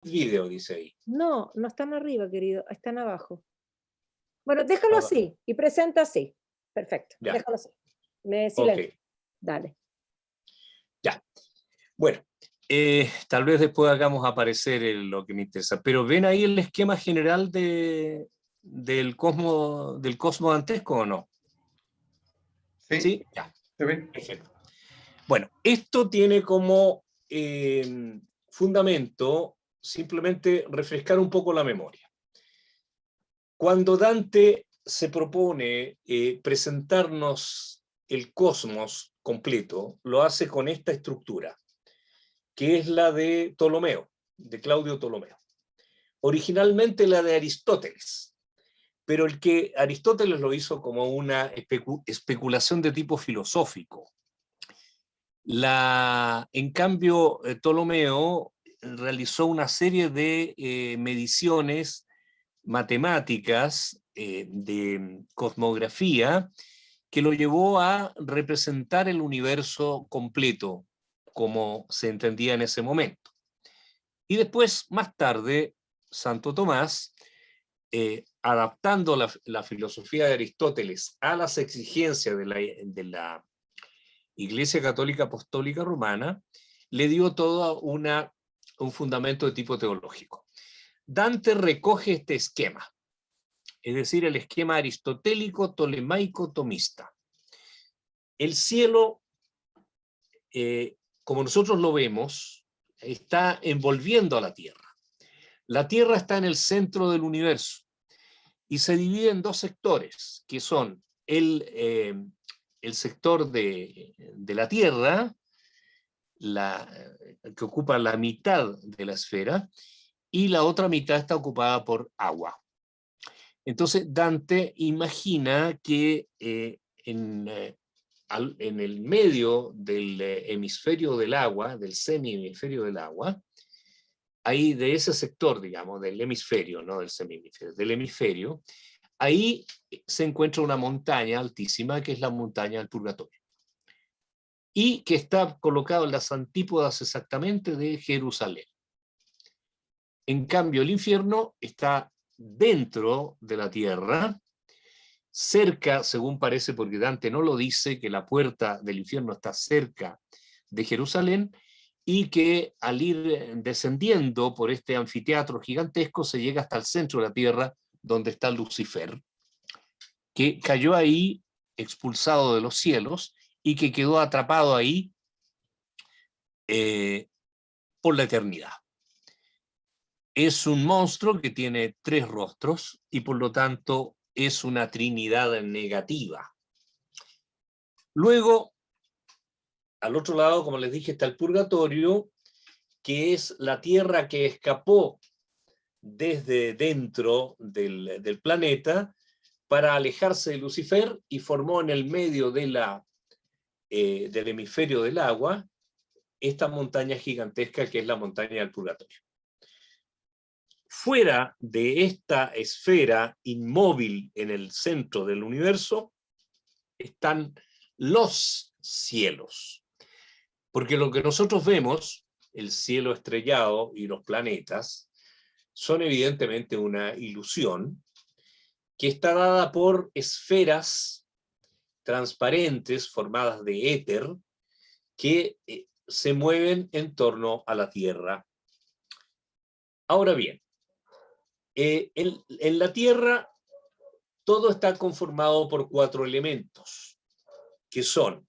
video, dice ahí. No, no están arriba, querido, están abajo. Bueno, déjalo Abajo. así y presenta así. Perfecto, Ya. déjalo así. Me Ok, silencio. Dale. ya. Bueno, tal vez después hagamos aparecer lo que me interesa, pero ven ahí el esquema general del cosmos dantesco, ¿o no? Sí, Sí, ya. se ve. Perfecto. Bueno, esto tiene como fundamento simplemente refrescar un poco la memoria. Cuando Dante se propone presentarnos el cosmos completo, lo hace con esta estructura, que es la de Ptolomeo, de Claudio Ptolomeo. Originalmente la de Aristóteles, pero el que Aristóteles lo hizo como una especulación de tipo filosófico. En cambio, Ptolomeo realizó una serie de mediciones matemáticas de cosmografía que lo llevó a representar el universo completo como se entendía en ese momento. Y después, más tarde, Santo Tomás, adaptando la filosofía de Aristóteles a las exigencias de la Iglesia Católica Apostólica Romana, le dio todo un fundamento de tipo teológico. Dante recoge este esquema, es decir, el esquema aristotélico, tolemaico, tomista. El cielo, como nosotros lo vemos, está envolviendo a la Tierra. La Tierra está en el centro del universo y se divide en dos sectores, que son el sector de la Tierra, que ocupa la mitad de la esfera, y la otra mitad está ocupada por agua. Entonces Dante imagina que en el medio del hemisferio del agua, del semi-hemisferio del agua, ahí de ese sector, digamos, del hemisferio, no del semi-hemisferio, del hemisferio, ahí se encuentra una montaña altísima, que es la montaña del Purgatorio, y que está colocado en las antípodas exactamente de Jerusalén. En cambio, el infierno está dentro de la tierra, cerca, según parece, porque Dante no lo dice, que la puerta del infierno está cerca de Jerusalén, y que al ir descendiendo por este anfiteatro gigantesco se llega hasta el centro de la tierra, donde está Lucifer, que cayó ahí expulsado de los cielos y que quedó atrapado ahí por la eternidad. Es un monstruo que tiene 3 rostros y por lo tanto es una trinidad negativa. Luego, al otro lado, como les dije, está el purgatorio, que es la tierra que escapó desde dentro del planeta para alejarse de Lucifer y formó en el medio del hemisferio del agua esta montaña gigantesca que es la montaña del purgatorio. Fuera de esta esfera inmóvil en el centro del universo están los cielos. Porque lo que nosotros vemos, el cielo estrellado y los planetas, son evidentemente una ilusión que está dada por esferas transparentes formadas de éter que se mueven en torno a la Tierra. Ahora bien, en la Tierra todo está conformado por 4 elementos, que son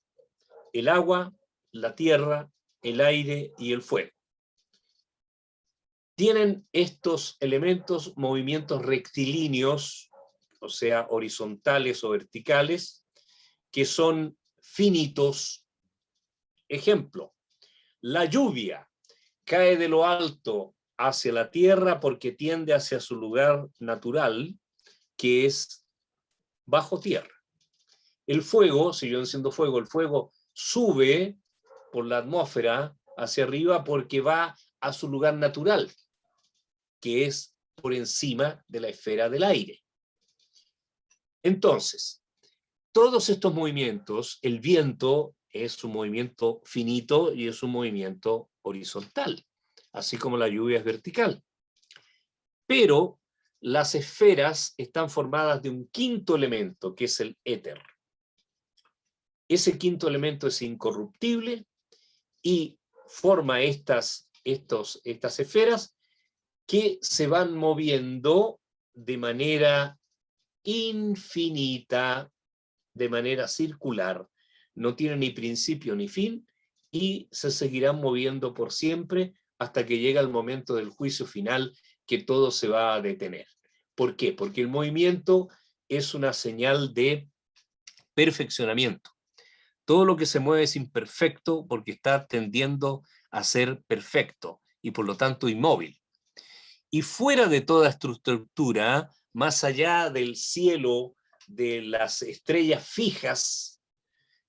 el agua, la tierra, el aire y el fuego. Tienen estos elementos movimientos rectilíneos, o sea, horizontales o verticales, que son finitos. Ejemplo, la lluvia cae de lo alto hacia la tierra porque tiende hacia su lugar natural, que es bajo tierra. El fuego, si yo enciendo fuego, el fuego sube por la atmósfera hacia arriba porque va a su lugar natural, que es por encima de la esfera del aire. Entonces, todos estos movimientos, el viento es un movimiento finito y es un movimiento horizontal. así como la lluvia es vertical. Pero las esferas están formadas de un quinto elemento, que es el éter. Ese quinto elemento es incorruptible y forma estas esferas que se van moviendo de manera infinita, de manera circular. No tiene ni principio ni fin y se seguirán moviendo por siempre hasta que llega el momento del juicio final, que todo se va a detener. ¿Por qué? Porque el movimiento es una señal de perfeccionamiento. Todo lo que se mueve es imperfecto porque está tendiendo a ser perfecto y por lo tanto inmóvil. Y fuera de toda estructura, más allá del cielo, de las estrellas fijas,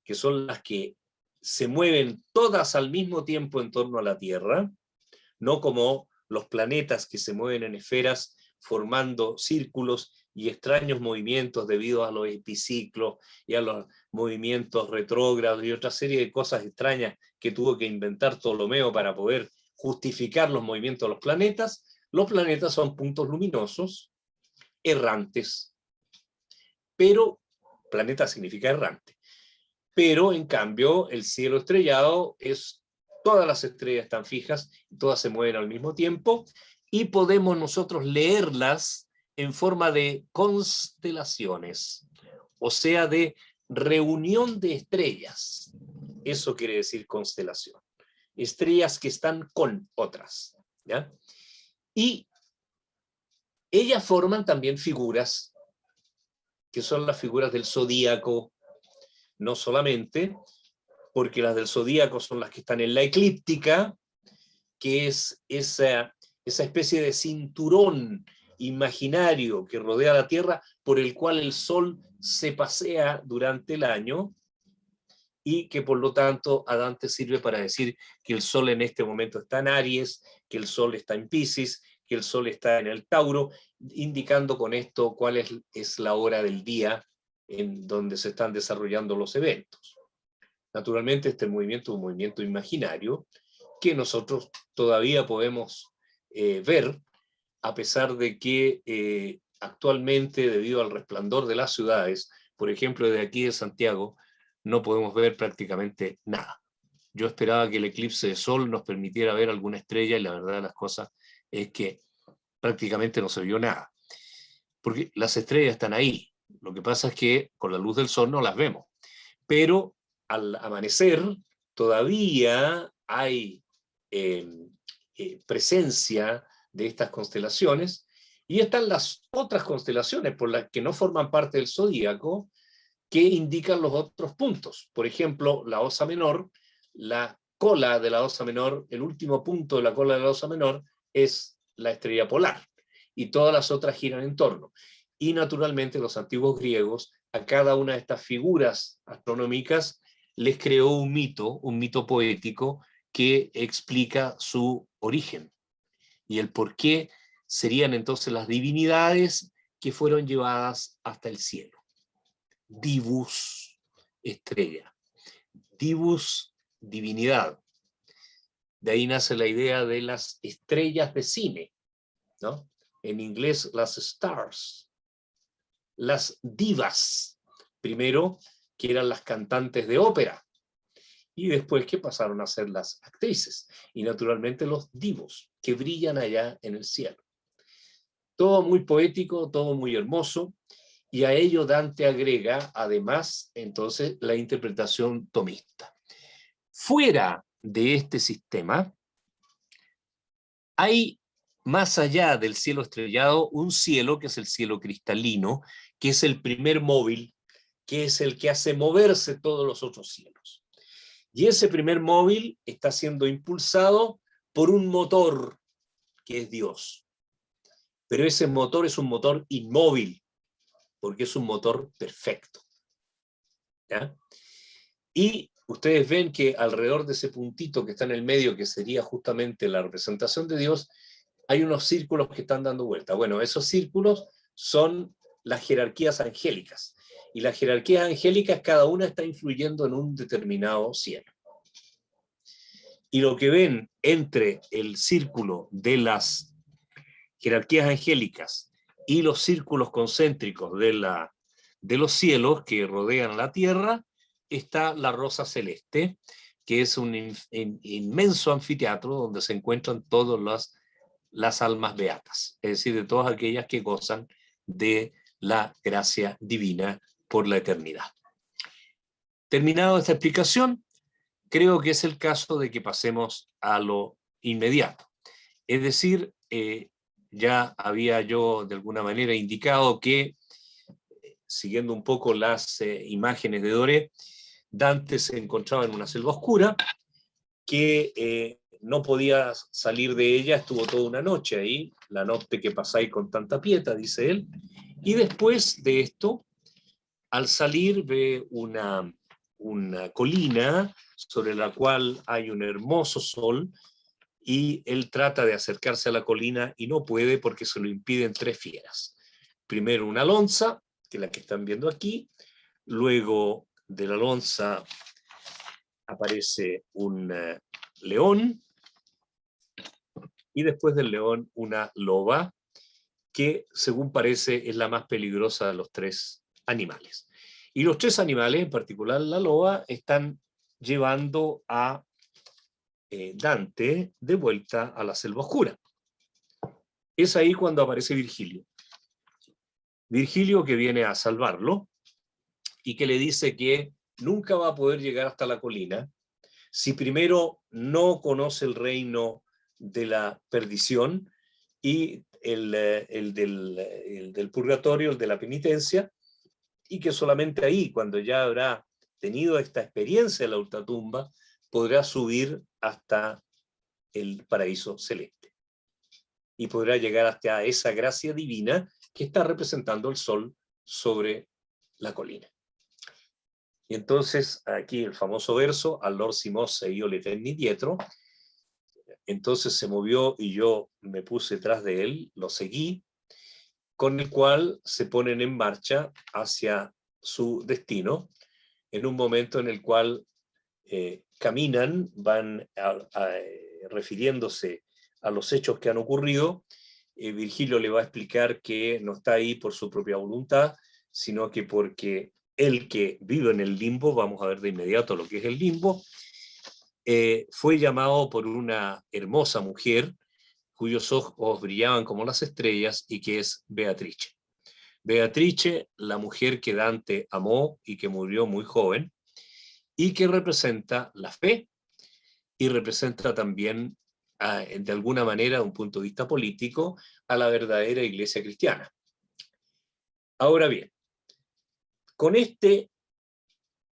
que son las que se mueven todas al mismo tiempo en torno a la Tierra, no como los planetas que se mueven en esferas formando círculos y extraños movimientos debido a los epiciclos y a los movimientos retrógrados y otra serie de cosas extrañas que tuvo que inventar Ptolomeo para poder justificar los movimientos de los planetas. Los planetas son puntos luminosos, errantes, pero planeta significa errante. Pero en cambio el cielo estrellado es, todas las estrellas están fijas, todas se mueven al mismo tiempo y podemos nosotros leerlas en forma de constelaciones, o sea, de reunión de estrellas. Eso quiere decir constelación. Estrellas que están con otras, ¿ya? Y ellas forman también figuras, que son las figuras del zodíaco, no solamente, porque las del zodíaco son las que están en la eclíptica, que es esa especie de cinturón imaginario que rodea la Tierra, por el cual el Sol se pasea durante el año, y que por lo tanto a Dante sirve para decir que el Sol en este momento está en Aries, que el Sol está en Piscis, que el Sol está en el Tauro, indicando con esto cuál es la hora del día en donde se están desarrollando los eventos. Naturalmente este movimiento es un movimiento imaginario que nosotros todavía podemos ver, a pesar de que actualmente, debido al resplandor de las ciudades, por ejemplo, desde aquí de Santiago, no podemos ver prácticamente nada. Yo esperaba que el eclipse de sol nos permitiera ver alguna estrella y la verdad de las cosas es que prácticamente no se vio nada. Porque las estrellas están ahí. Lo que pasa es que con la luz del sol no las vemos. Pero al amanecer todavía hay presencia de estas constelaciones, y están las otras constelaciones por las que no forman parte del zodíaco, que indican los otros puntos. Por ejemplo, la Osa Menor, la cola de la Osa Menor, el último punto de la cola de la Osa Menor es la estrella polar, y todas las otras giran en torno. Y naturalmente los antiguos griegos, a cada una de estas figuras astronómicas, les creó un mito poético que explica su origen y el por qué serían entonces las divinidades que fueron llevadas hasta el cielo. Divus, estrella. Divus, divinidad. De ahí nace la idea de las estrellas de cine, ¿no? En inglés, las stars. Las divas, primero, que eran las cantantes de ópera, y después que pasaron a ser las actrices, y naturalmente los divos, que brillan allá en el cielo. Todo muy poético, todo muy hermoso, y a ello Dante agrega, además, entonces, la interpretación tomista. Fuera de este sistema, hay, más allá del cielo estrellado, un cielo que es el cielo cristalino, que es el primer móvil, que es el que hace moverse todos los otros cielos. Y ese primer móvil está siendo impulsado por un motor, que es Dios. Pero ese motor es un motor inmóvil, porque es un motor perfecto. ¿Ya? Y ustedes ven que alrededor de ese puntito que está en el medio, que sería justamente la representación de Dios, hay unos círculos que están dando vuelta. Bueno, esos círculos son las jerarquías angélicas. Y las jerarquías angélicas, cada una está influyendo en un determinado cielo. y lo que ven entre el círculo de las jerarquías angélicas y los círculos concéntricos de los cielos que rodean la tierra, está la rosa celeste, que es un inmenso anfiteatro donde se encuentran todas las almas beatas, es decir, de todas aquellas que gozan de la gracia divina por la eternidad. Terminado esta explicación, creo que es el caso de que pasemos a lo inmediato. Es decir, ya había yo de alguna manera indicado que, siguiendo un poco las imágenes de Doré, Dante se encontraba en una selva oscura que no podía salir de ella, estuvo toda una noche ahí, la noche que pasáis con tanta pieta, dice él, y después de esto, al salir ve una colina sobre la cual hay un hermoso sol, y él trata de acercarse a la colina y no puede porque se lo impiden 3 fieras. Primero una lonza, que es la que están viendo aquí, luego de la lonza aparece un león, y después del león una loba, que según parece es la más peligrosa de los 3 animales. Y los 3 animales, en particular la loba, están llevando a Dante de vuelta a la selva oscura. Es ahí cuando aparece Virgilio. Virgilio que viene a salvarlo y que le dice que nunca va a poder llegar hasta la colina si primero no conoce el reino de la perdición y el del purgatorio, el de la penitencia, y que solamente ahí, cuando ya habrá tenido esta experiencia de la ultratumba, podrá subir hasta el paraíso celeste y podrá llegar hasta esa gracia divina que está representando el sol sobre la colina. Y entonces aquí el famoso verso, allor si mosse io le tenni dietro, entonces se movió y yo me puse tras de él, lo seguí, con el cual se ponen en marcha hacia su destino, en un momento en el cual caminan, van refiriéndose a los hechos que han ocurrido. Virgilio le va a explicar que no está ahí por su propia voluntad, sino que porque el que vive en el limbo, vamos a ver de inmediato lo que es el limbo, fue llamado por una hermosa mujer cuyos ojos brillaban como las estrellas y que es Beatrice. Beatrice, la mujer que Dante amó y que murió muy joven, y que representa la fe y representa también, de alguna manera, de un punto de vista político, a la verdadera iglesia cristiana. Ahora bien, con este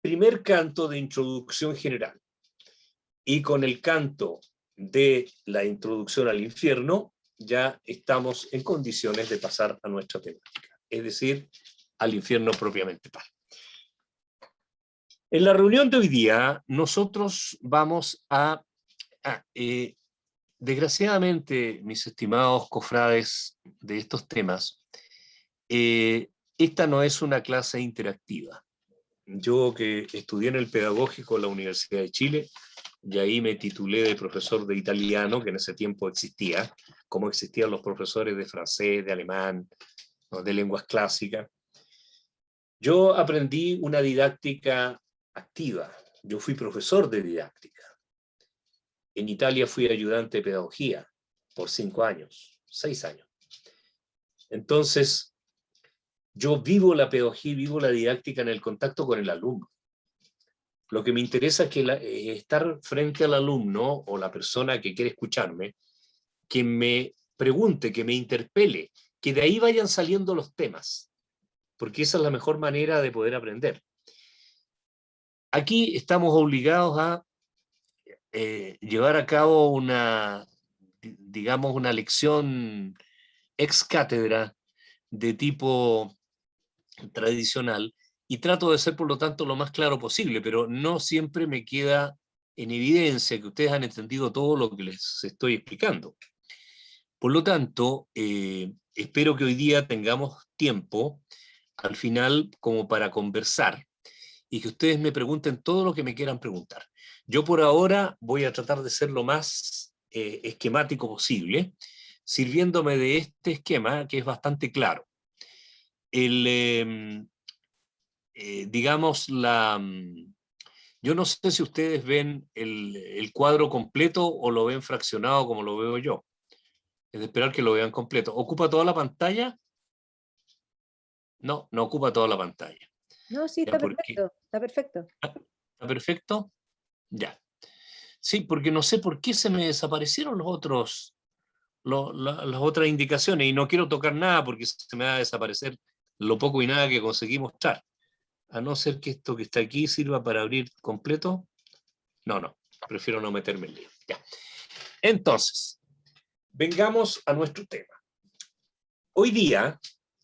primer canto de introducción general y con el canto de la introducción al infierno, ya estamos en condiciones de pasar a nuestra temática, es decir, al infierno propiamente tal. En la reunión de hoy día, nosotros vamos a desgraciadamente, mis estimados cofrades de estos temas, esta no es una clase interactiva. Yo que estudié en el Pedagógico de la Universidad de Chile, y ahí me titulé de profesor de italiano, que en ese tiempo existía, como existían los profesores de francés, de alemán, ¿no?, de lenguas clásicas. Yo aprendí una didáctica activa. Yo fui profesor de didáctica. En Italia fui ayudante de pedagogía por 5 años, 6 años. Entonces, yo vivo la pedagogía, vivo la didáctica en el contacto con el alumno. Lo que me interesa es que estar frente al alumno o la persona que quiere escucharme, que me pregunte, que me interpele, que de ahí vayan saliendo los temas, porque esa es la mejor manera de poder aprender. Aquí estamos obligados a llevar a cabo digamos, una lección ex cátedra de tipo tradicional, y trato de ser, por lo tanto, lo más claro posible, pero no siempre me queda en evidencia que ustedes han entendido todo lo que les estoy explicando. Por lo tanto, espero que hoy día tengamos tiempo, al final, como para conversar, y que ustedes me pregunten todo lo que me quieran preguntar. Yo por ahora voy a tratar de ser lo más esquemático posible, sirviéndome de este esquema que es bastante claro. Digamos, yo no sé si ustedes ven el cuadro completo o lo ven fraccionado como lo veo yo. Es de esperar que lo vean completo. ¿Ocupa toda la pantalla? No, no ocupa toda la pantalla. No, sí, ¿Ya está por qué? perfecto, está perfecto. ¿Está perfecto? Ya. Sí, porque no sé por qué se me desaparecieron los otros, las otras indicaciones, y no quiero tocar nada porque se me va a desaparecer lo poco y nada que conseguí mostrar. A no ser que esto que está aquí sirva para abrir completo. No, prefiero no meterme en lío. Ya. Entonces, vengamos a nuestro tema. Hoy día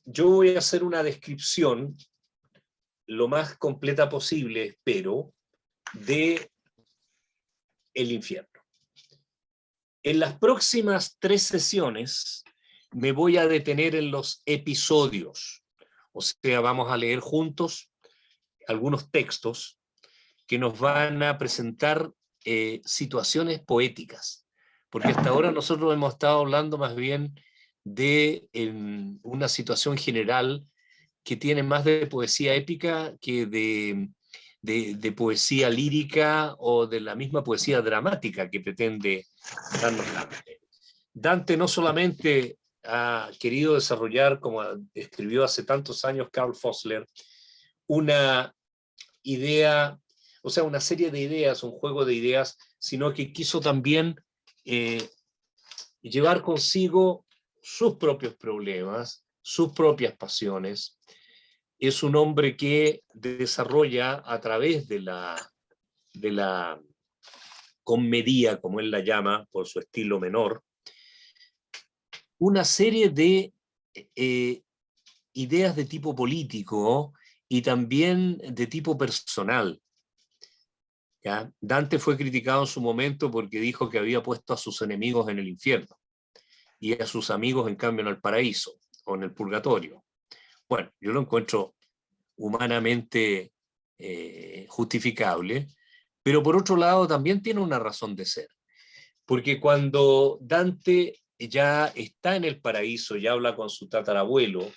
yo voy a hacer una descripción lo más completa posible, espero, de el infierno. En las próximas 3 sesiones me voy a detener en los episodios. O sea, vamos a leer juntos algunos textos que nos van a presentar situaciones poéticas. Porque hasta ahora nosotros hemos estado hablando más bien de una situación general que tiene más de poesía épica que de poesía lírica o de la misma poesía dramática que pretende darnos Dante. Dante no solamente ha querido desarrollar, como escribió hace tantos años Karl Fossler, una idea, o sea, una serie de ideas, un juego de ideas, sino que quiso también llevar consigo sus propios problemas, sus propias pasiones. Es un hombre que desarrolla a través de la comedia, como él la llama, por su estilo menor, una serie de ideas de tipo político y también de tipo personal. ¿Ya? Dante fue criticado en su momento porque dijo que había puesto a sus enemigos en el infierno y a sus amigos, en cambio, en el paraíso o en el purgatorio. Bueno, yo lo encuentro humanamente justificable, pero por otro lado también tiene una razón de ser. Porque cuando Dante ya está en el paraíso y habla con su tatarabuelo,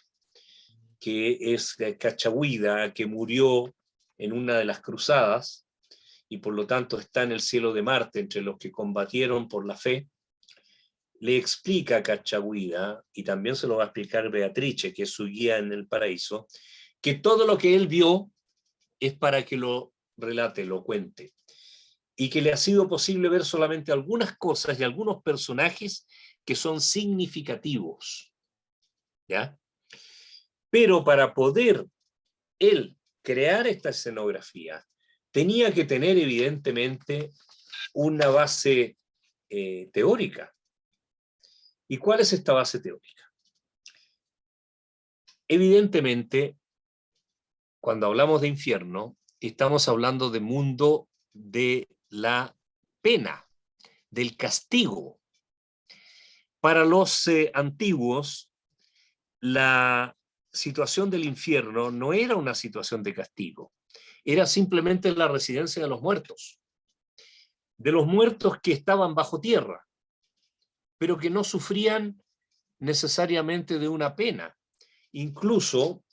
que es Cachagüida, que murió en una de las cruzadas, y por lo tanto está en el cielo de Marte entre los que combatieron por la fe, le explica a Cachagüida, y también se lo va a explicar Beatrice, que es su guía en el paraíso, que todo lo que él vio es para que lo relate, lo cuente, y que le ha sido posible ver solamente algunas cosas y algunos personajes que son significativos, ¿ya? Pero para poder él crear esta escenografía, tenía que tener evidentemente una base teórica. ¿Y cuál es esta base teórica? Evidentemente, cuando hablamos de infierno, estamos hablando de mundo de la pena, del castigo. Para los antiguos, la situación del infierno no era una situación de castigo, era simplemente la residencia de los muertos que estaban bajo tierra, pero que no sufrían necesariamente de una pena. Incluso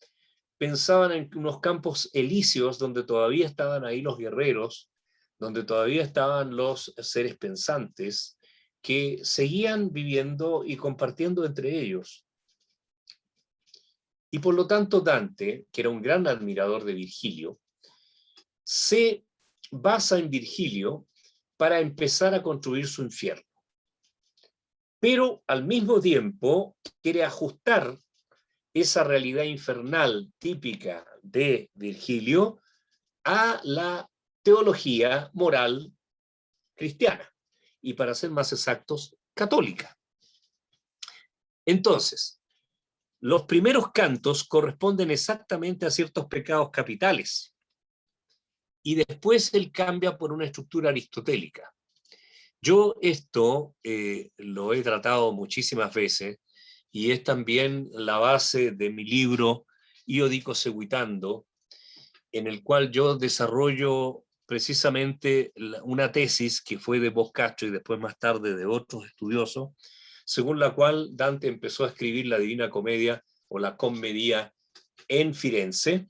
pensaban en unos campos elíseos donde todavía estaban ahí los guerreros, donde todavía estaban los seres pensantes que seguían viviendo y compartiendo entre ellos. Y por lo tanto Dante, que era un gran admirador de Virgilio, se basa en Virgilio para empezar a construir su infierno. Pero al mismo tiempo quiere ajustar esa realidad infernal típica de Virgilio a la teología moral cristiana, y para ser más exactos, católica. Entonces, los primeros cantos corresponden exactamente a ciertos pecados capitales, y después él cambia por una estructura aristotélica. Yo esto lo he tratado muchísimas veces, y es también la base de mi libro Io dico seguitando, en el cual yo desarrollo precisamente una tesis que fue de Boccaccio y después más tarde de otros estudiosos, según la cual Dante empezó a escribir la Divina Comedia o la Commedia en Firenze,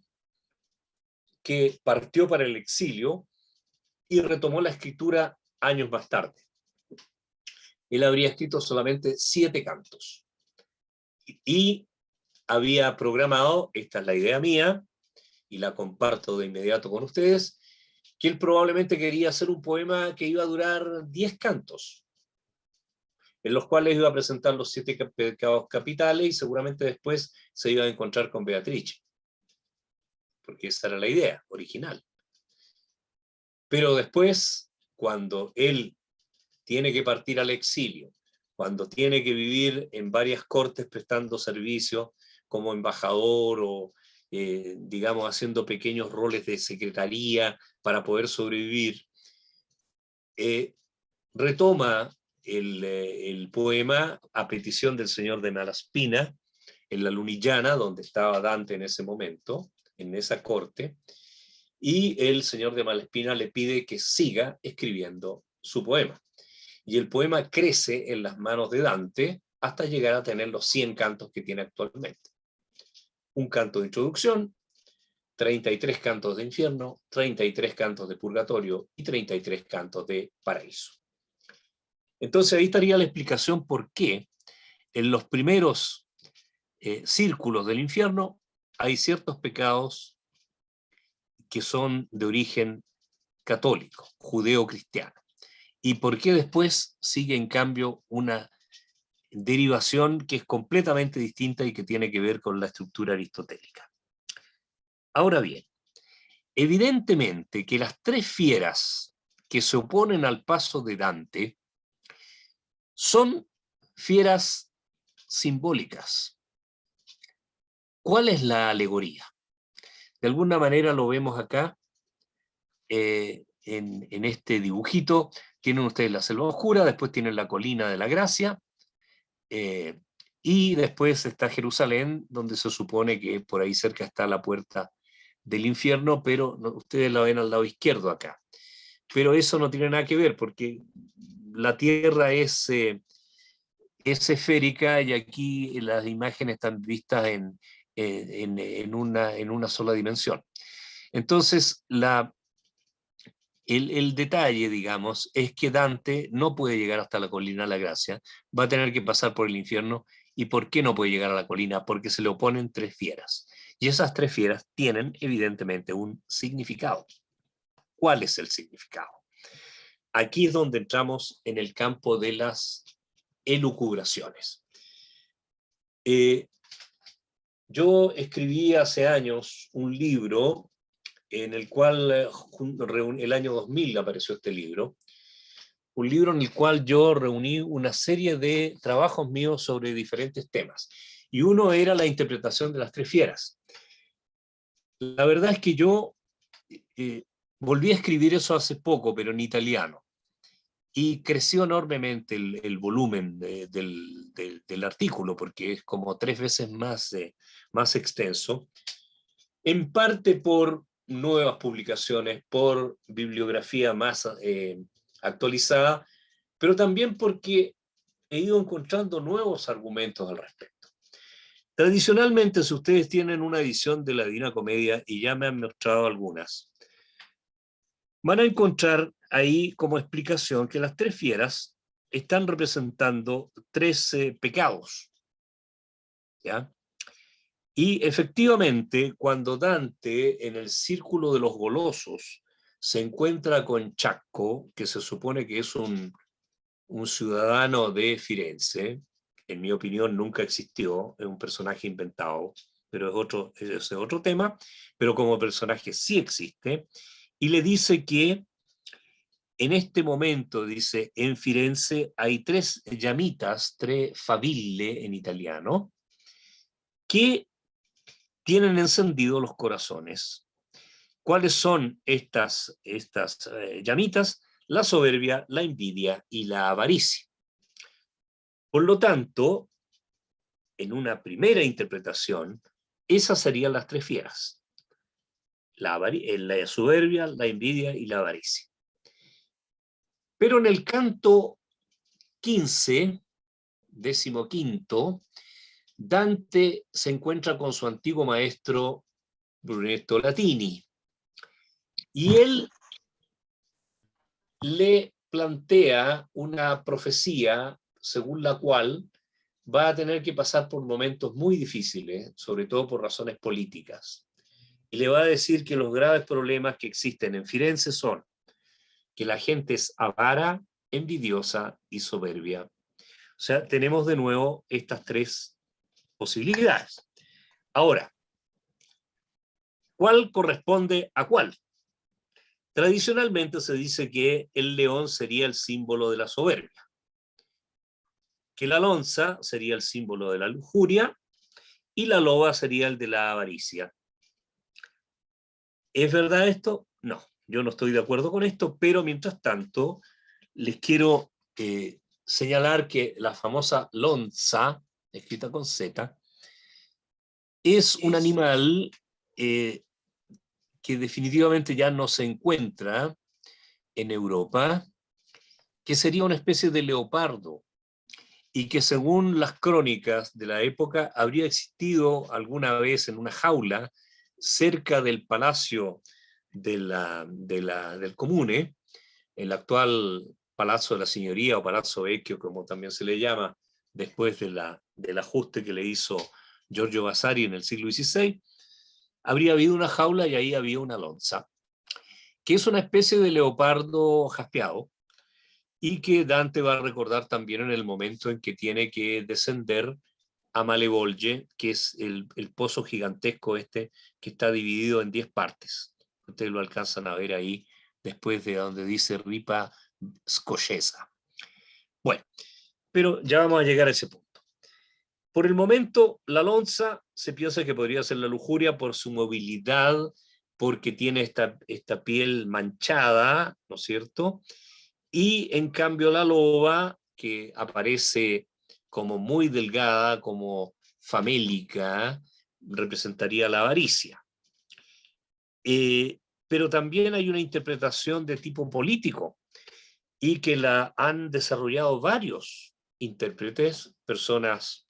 que partió para el exilio y retomó la escritura años más tarde. Él habría escrito solamente 7 cantos y había programado, esta es la idea mía, y la comparto de inmediato con ustedes, que él probablemente quería hacer un poema que iba a durar 10 cantos, en los cuales iba a presentar los 7 pecados capitales y seguramente después se iba a encontrar con Beatrice, porque esa era la idea original. Pero después, cuando él tiene que partir al exilio, cuando tiene que vivir en varias cortes prestando servicio como embajador o, digamos, haciendo pequeños roles de secretaría para poder sobrevivir, retoma el poema a petición del señor de Malaspina, en la Lunigiana, donde estaba Dante en ese momento, en esa corte, y el señor de Malaspina le pide que siga escribiendo su poema. Y el poema crece en las manos de Dante hasta llegar a tener los 100 cantos que tiene actualmente. Un canto de introducción, 33 cantos de infierno, 33 cantos de purgatorio y 33 cantos de paraíso. Entonces ahí estaría la explicación por qué en los primeros círculos del infierno hay ciertos pecados que son de origen católico, judeo-cristiano. Y por qué después sigue en cambio una derivación que es completamente distinta y que tiene que ver con la estructura aristotélica. Ahora bien, evidentemente que las 3 fieras que se oponen al paso de Dante son fieras simbólicas. ¿Cuál es la alegoría? De alguna manera lo vemos acá, en este dibujito. Tienen ustedes la selva oscura, después tienen la colina de la gracia, y después está Jerusalén, donde se supone que por ahí cerca está la puerta del infierno, pero no, ustedes la ven al lado izquierdo acá. Pero eso no tiene nada que ver, porque la Tierra es esférica y aquí las imágenes están vistas en una sola dimensión. Entonces, el detalle, digamos, es que Dante no puede llegar hasta la colina de la gracia, va a tener que pasar por el infierno. ¿Y por qué no puede llegar a la colina? Porque se le oponen 3 fieras. Y esas 3 fieras tienen, evidentemente, un significado. ¿Cuál es el significado? Aquí es donde entramos en el campo de las elucubraciones. Yo escribí hace años un libro en el cual, el año 2000 apareció este libro, un libro en el cual yo reuní una serie de trabajos míos sobre diferentes temas. Y uno era la interpretación de las 3 fieras. La verdad es que yo volví a escribir eso hace poco, pero en italiano. Y creció enormemente el volumen del artículo, porque es como 3 veces más extenso, en parte por nuevas publicaciones, por bibliografía más actualizada, pero también porque he ido encontrando nuevos argumentos al respecto. Tradicionalmente, si ustedes tienen una edición de la Divina Comedia, y ya me han mostrado algunas, van a encontrar ahí como explicación que las 3 fieras están representando 3 pecados, ¿ya? Y efectivamente, cuando Dante en el círculo de los golosos se encuentra con Chacco, que se supone que es un ciudadano de Firenze, en mi opinión nunca existió, es un personaje inventado, pero ese es otro tema, pero como personaje sí existe, y le dice que en este momento, dice, en Firenze hay 3 llamitas, 3 faville en italiano, que tienen encendidos los corazones. ¿Cuáles son estas llamitas? La soberbia, la envidia y la avaricia. Por lo tanto, en una primera interpretación, esas serían las 3 fieras. la soberbia, la envidia y la avaricia. Pero en el canto 15, 15º, Dante se encuentra con su antiguo maestro Brunetto Latini, y él le plantea una profecía según la cual va a tener que pasar por momentos muy difíciles, sobre todo por razones políticas. Y le va a decir que los graves problemas que existen en Firenze son que la gente es avara, envidiosa y soberbia. O sea, tenemos de nuevo estas tres posibilidades. Ahora, ¿cuál corresponde a cuál? Tradicionalmente se dice que el león sería el símbolo de la soberbia, que la lonza sería el símbolo de la lujuria y la loba sería el de la avaricia. ¿Es verdad esto? No, yo no estoy de acuerdo con esto, pero mientras tanto les quiero señalar que la famosa lonza, escrita con Z, es un animal que definitivamente ya no se encuentra en Europa, que sería una especie de leopardo, y que según las crónicas de la época habría existido alguna vez en una jaula cerca del palacio del Comune, el actual Palazzo de la Signoria o Palazzo Vecchio, como también se le llama, después del ajuste que le hizo Giorgio Vasari en el siglo XVI, habría habido una jaula y ahí había una lonza, que es una especie de leopardo jaspeado, y que Dante va a recordar también en el momento en que tiene que descender a Malevolge, que es el pozo gigantesco este que está dividido en 10 partes. Ustedes lo alcanzan a ver ahí después de donde dice Ripa Scocesa. Bueno, pero ya vamos a llegar a ese punto. Por el momento, la lonza se piensa que podría ser la lujuria por su movilidad, porque tiene esta piel manchada, ¿no es cierto? Y en cambio la loba, que aparece como muy delgada, como famélica, representaría la avaricia. Pero también hay una interpretación de tipo político, y que la han desarrollado varios intérpretes, personas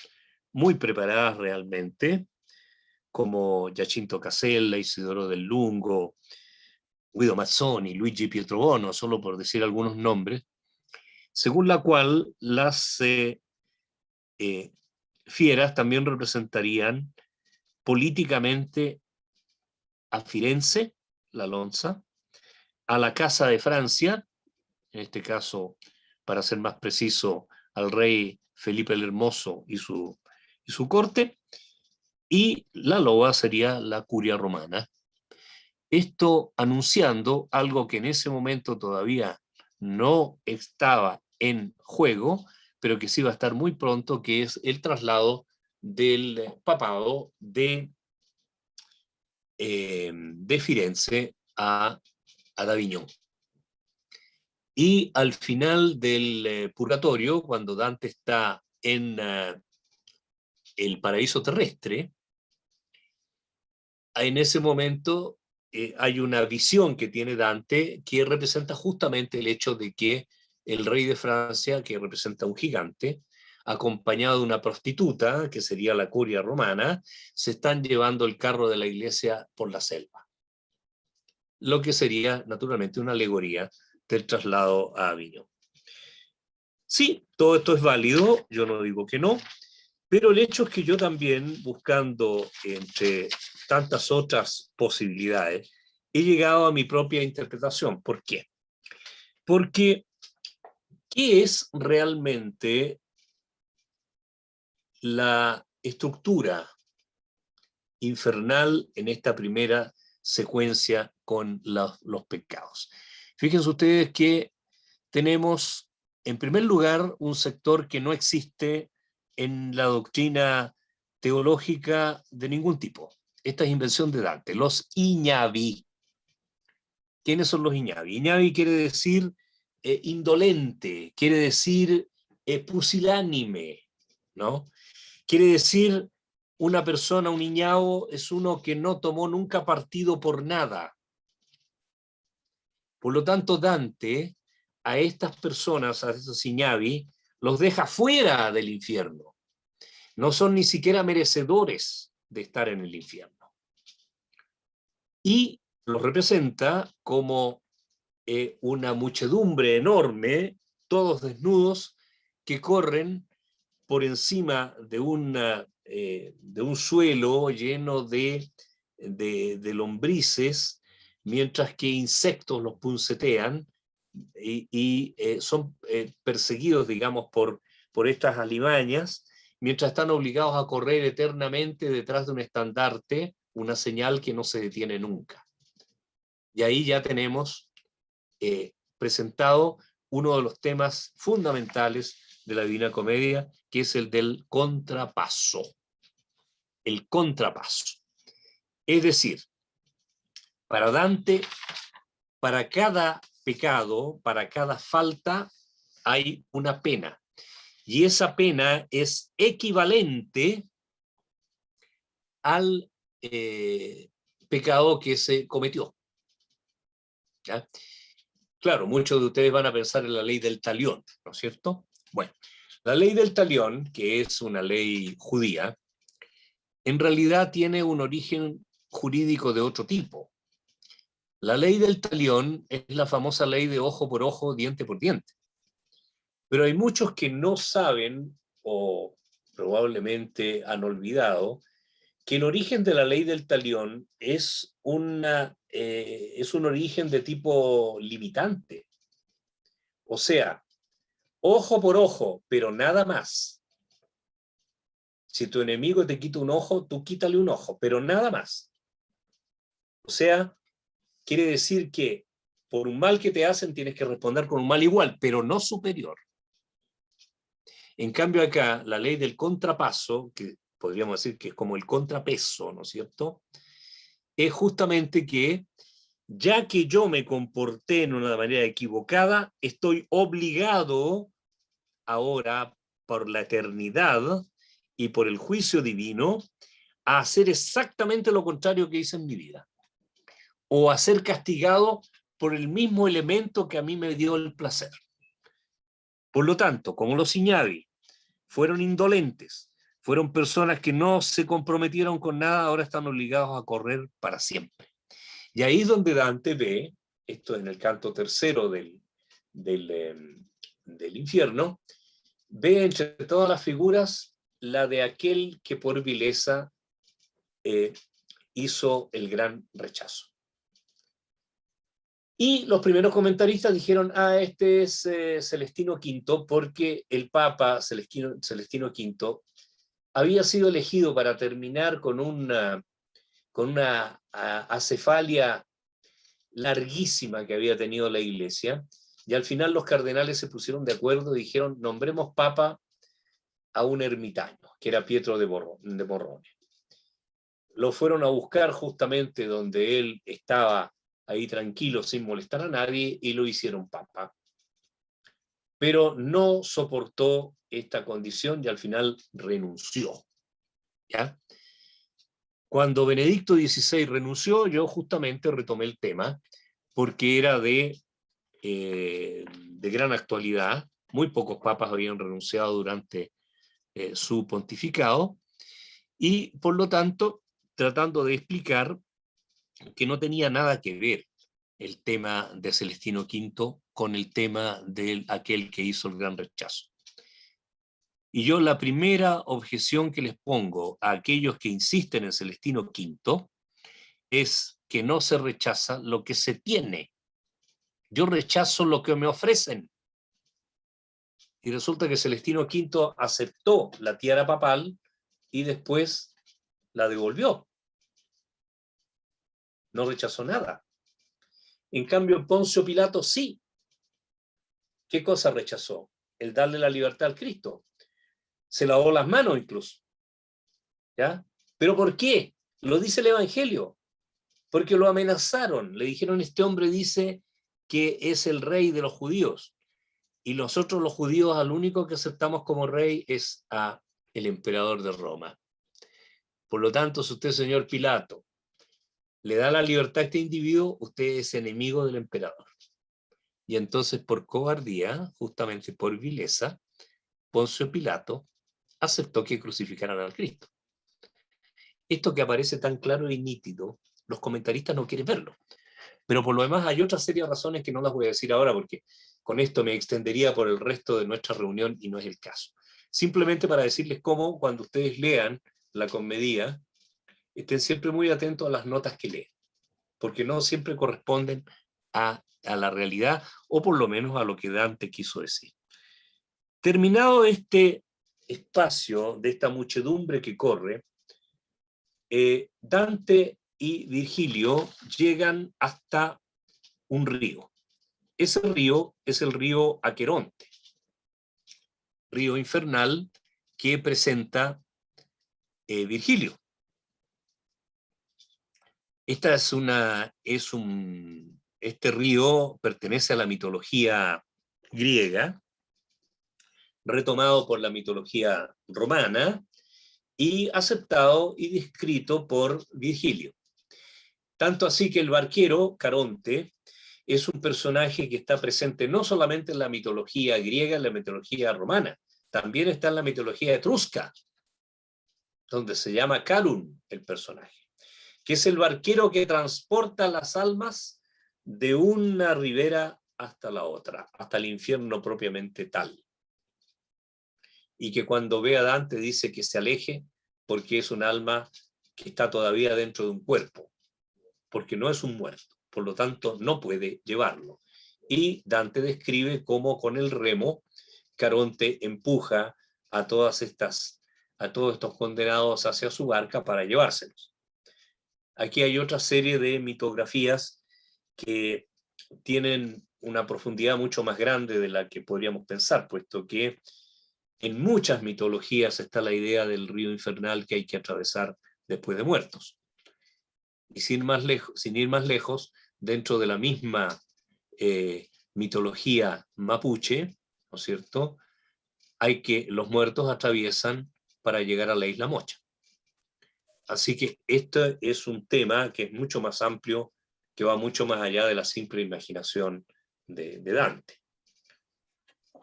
muy preparadas realmente, como Giacinto Casella, Isidoro del Lungo, Guido Mazzoni, Luigi Pietrobono, solo por decir algunos nombres, según la cual las fieras también representarían políticamente a Firenze, la lonza, a la Casa de Francia, en este caso, para ser más preciso, al rey Felipe el Hermoso y su corte, y la loba sería la curia romana. Esto anunciando algo que en ese momento todavía no estaba en juego, pero que sí va a estar muy pronto, que es el traslado del papado de Firenze a Avignon. Y al final del Purgatorio, cuando Dante está en el paraíso terrestre, en ese momento hay una visión que tiene Dante que representa justamente el hecho de que el rey de Francia, que representa un gigante, acompañado de una prostituta, que sería la curia romana, se están llevando el carro de la iglesia por la selva. Lo que sería naturalmente una alegoría del traslado a Avignon. Sí, todo esto es válido, yo no digo que no, pero el hecho es que yo también, buscando entre tantas otras posibilidades, he llegado a mi propia interpretación. ¿Por qué? Porque, ¿qué es realmente la estructura infernal en esta primera secuencia con los pecados? Fíjense ustedes que tenemos, en primer lugar, un sector que no existe en la doctrina teológica de ningún tipo. Esta es invención de Dante, los Iñavi. ¿Quiénes son los Iñavi? Iñavi quiere decir indolente, quiere decir pusilánime, ¿no? Quiere decir una persona, un iñao, es uno que no tomó nunca partido por nada. Por lo tanto, Dante a estas personas, a estos iñavi, los deja fuera del infierno. No son ni siquiera merecedores de estar en el infierno. Y los representa como una muchedumbre enorme, todos desnudos, que corren por encima de un suelo lleno de lombrices, mientras que insectos los puncetean y son perseguidos, digamos, por estas alimañas, mientras están obligados a correr eternamente detrás de un estandarte, una señal que no se detiene nunca. Y ahí ya tenemos presentado uno de los temas fundamentales de la Divina Comedia, que es el del contrapaso. El contrapaso. Es decir, para Dante, para cada pecado, para cada falta, hay una pena. Y esa pena es equivalente al pecado que se cometió. ¿Ya? Claro, muchos de ustedes van a pensar en la ley del talión, ¿no es cierto? Bueno, la ley del talión, que es una ley judía, en realidad tiene un origen jurídico de otro tipo. La ley del talión es la famosa ley de ojo por ojo, diente por diente. Pero hay muchos que no saben, o probablemente han olvidado, que el origen de la ley del talión es un origen de tipo limitante. O sea, ojo por ojo, pero nada más. Si tu enemigo te quita un ojo, tú quítale un ojo, pero nada más. O sea, quiere decir que por un mal que te hacen tienes que responder con un mal igual, pero no superior. En cambio acá, la ley del contrapaso, que podríamos decir que es como el contrapeso, ¿no es cierto? Es justamente que, ya que yo me comporté en una manera equivocada, estoy obligado ahora, por la eternidad y por el juicio divino, a hacer exactamente lo contrario que hice en mi vida. O a ser castigado por el mismo elemento que a mí me dio el placer. Por lo tanto, como los iñavi fueron indolentes, fueron personas que no se comprometieron con nada, ahora están obligados a correr para siempre. Y ahí es donde Dante ve, esto en el canto tercero del infierno, ve entre todas las figuras la de aquel que por vileza hizo el gran rechazo. Y los primeros comentaristas dijeron, este es Celestino V, porque el Papa Celestino V había sido elegido para terminar con una acefalia larguísima que había tenido la Iglesia, y al final los cardenales se pusieron de acuerdo y dijeron, nombremos Papa a un ermitaño, que era Pietro de Morrone. Lo fueron a buscar justamente donde él estaba ahí tranquilo, sin molestar a nadie, y lo hicieron papa. Pero no soportó esta condición y al final renunció. ¿Ya? Cuando Benedicto XVI renunció, yo justamente retomé el tema, porque era de gran actualidad. Muy pocos papas habían renunciado durante su pontificado, y por lo tanto, tratando de explicar que no tenía nada que ver el tema de Celestino V con el tema de aquel que hizo el gran rechazo. Y yo la primera objeción que les pongo a aquellos que insisten en Celestino V es que no se rechaza lo que se tiene. Yo rechazo lo que me ofrecen. Y resulta que Celestino V aceptó la tiara papal y después la devolvió. No rechazó nada. En cambio, Poncio Pilato sí. ¿Qué cosa rechazó? El darle la libertad al Cristo. Se lavó las manos incluso. ¿Ya? ¿Pero por qué? Lo dice el Evangelio. Porque lo amenazaron. Le dijeron, este hombre dice que es el rey de los judíos. Y nosotros los judíos al único que aceptamos como rey es a el emperador de Roma. Por lo tanto, si usted, señor Pilato, le da la libertad a este individuo, usted es enemigo del emperador. Y entonces, por cobardía, justamente por vileza, Poncio Pilato aceptó que crucificaran al Cristo. Esto que aparece tan claro y nítido, los comentaristas no quieren verlo. Pero por lo demás hay otra serie de razones que no las voy a decir ahora porque con esto me extendería por el resto de nuestra reunión y no es el caso. Simplemente para decirles cómo, cuando ustedes lean la Comedía, estén siempre muy atentos a las notas que leen, porque no siempre corresponden a la realidad, o por lo menos a lo que Dante quiso decir. Terminado este espacio de esta muchedumbre que corre, Dante y Virgilio llegan hasta un río. Ese río es el río Aqueronte, río infernal que presenta Virgilio. Este río pertenece a la mitología griega, retomado por la mitología romana y aceptado y descrito por Virgilio. Tanto así que el barquero, Caronte, es un personaje que está presente no solamente en la mitología griega, en la mitología romana, también está en la mitología etrusca, donde se llama Carun el personaje, que es el barquero que transporta las almas de una ribera hasta la otra, hasta el infierno propiamente tal. Y que cuando ve a Dante dice que se aleje porque es un alma que está todavía dentro de un cuerpo, porque no es un muerto, por lo tanto no puede llevarlo. Y Dante describe cómo con el remo Caronte empuja a todos estos condenados hacia su barca para llevárselos. Aquí hay otra serie de mitografías que tienen una profundidad mucho más grande de la que podríamos pensar, puesto que en muchas mitologías está la idea del río infernal que hay que atravesar después de muertos. Y sin ir más lejos, dentro de la misma mitología mapuche, ¿no es cierto?, hay que los muertos atraviesan para llegar a la isla Mocha. Así que este es un tema que es mucho más amplio, que va mucho más allá de la simple imaginación de Dante.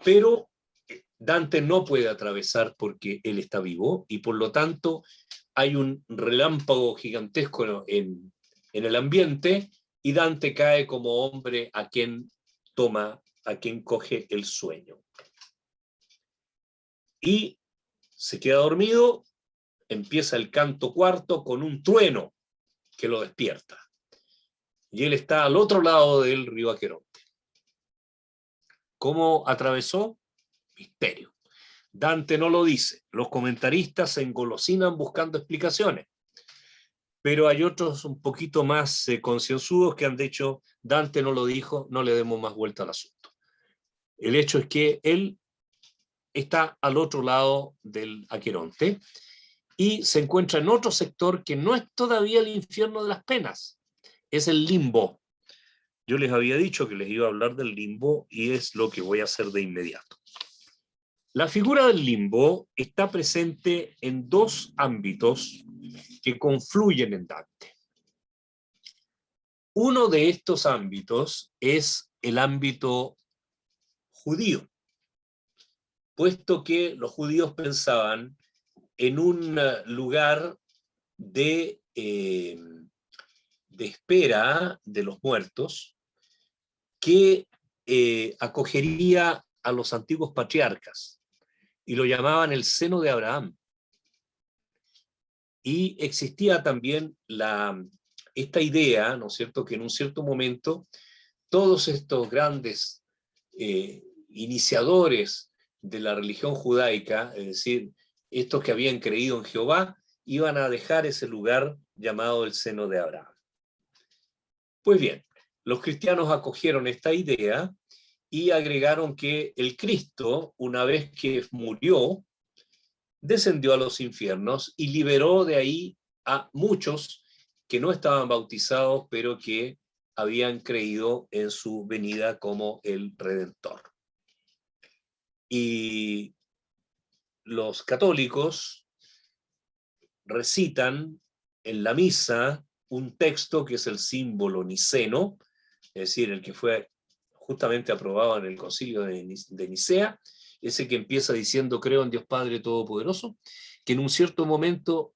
Pero Dante no puede atravesar porque él está vivo y por lo tanto hay un relámpago gigantesco en el ambiente y Dante cae como hombre a quien coge el sueño. Y se queda dormido, empieza el canto cuarto con un trueno que lo despierta. Y él está al otro lado del río Aqueronte. ¿Cómo atravesó? Misterio. Dante no lo dice. Los comentaristas se engolosinan buscando explicaciones. Pero hay otros un poquito más concienzudos que han dicho, Dante no lo dijo, no le demos más vuelta al asunto. El hecho es que él está al otro lado del Aqueronte y se encuentra en otro sector que no es todavía el infierno de las penas, es el limbo. Yo les había dicho que les iba a hablar del limbo y es lo que voy a hacer de inmediato. La figura del limbo está presente en dos ámbitos que confluyen en Dante. Uno de estos ámbitos es el ámbito judío, puesto que los judíos pensaban en un lugar de espera de los muertos que acogería a los antiguos patriarcas y lo llamaban el seno de Abraham. Y existía también esta idea, ¿no es cierto?, que en un cierto momento todos estos grandes iniciadores de la religión judaica, es decir, estos que habían creído en Jehová, iban a dejar ese lugar llamado el seno de Abraham. Pues bien, los cristianos acogieron esta idea y agregaron que el Cristo, una vez que murió, descendió a los infiernos y liberó de ahí a muchos que no estaban bautizados, pero que habían creído en su venida como el Redentor. Y los católicos recitan en la misa un texto que es el símbolo niceno, es decir, el que fue justamente aprobado en el concilio de Nicea, ese que empieza diciendo creo en Dios Padre Todopoderoso, que en un cierto momento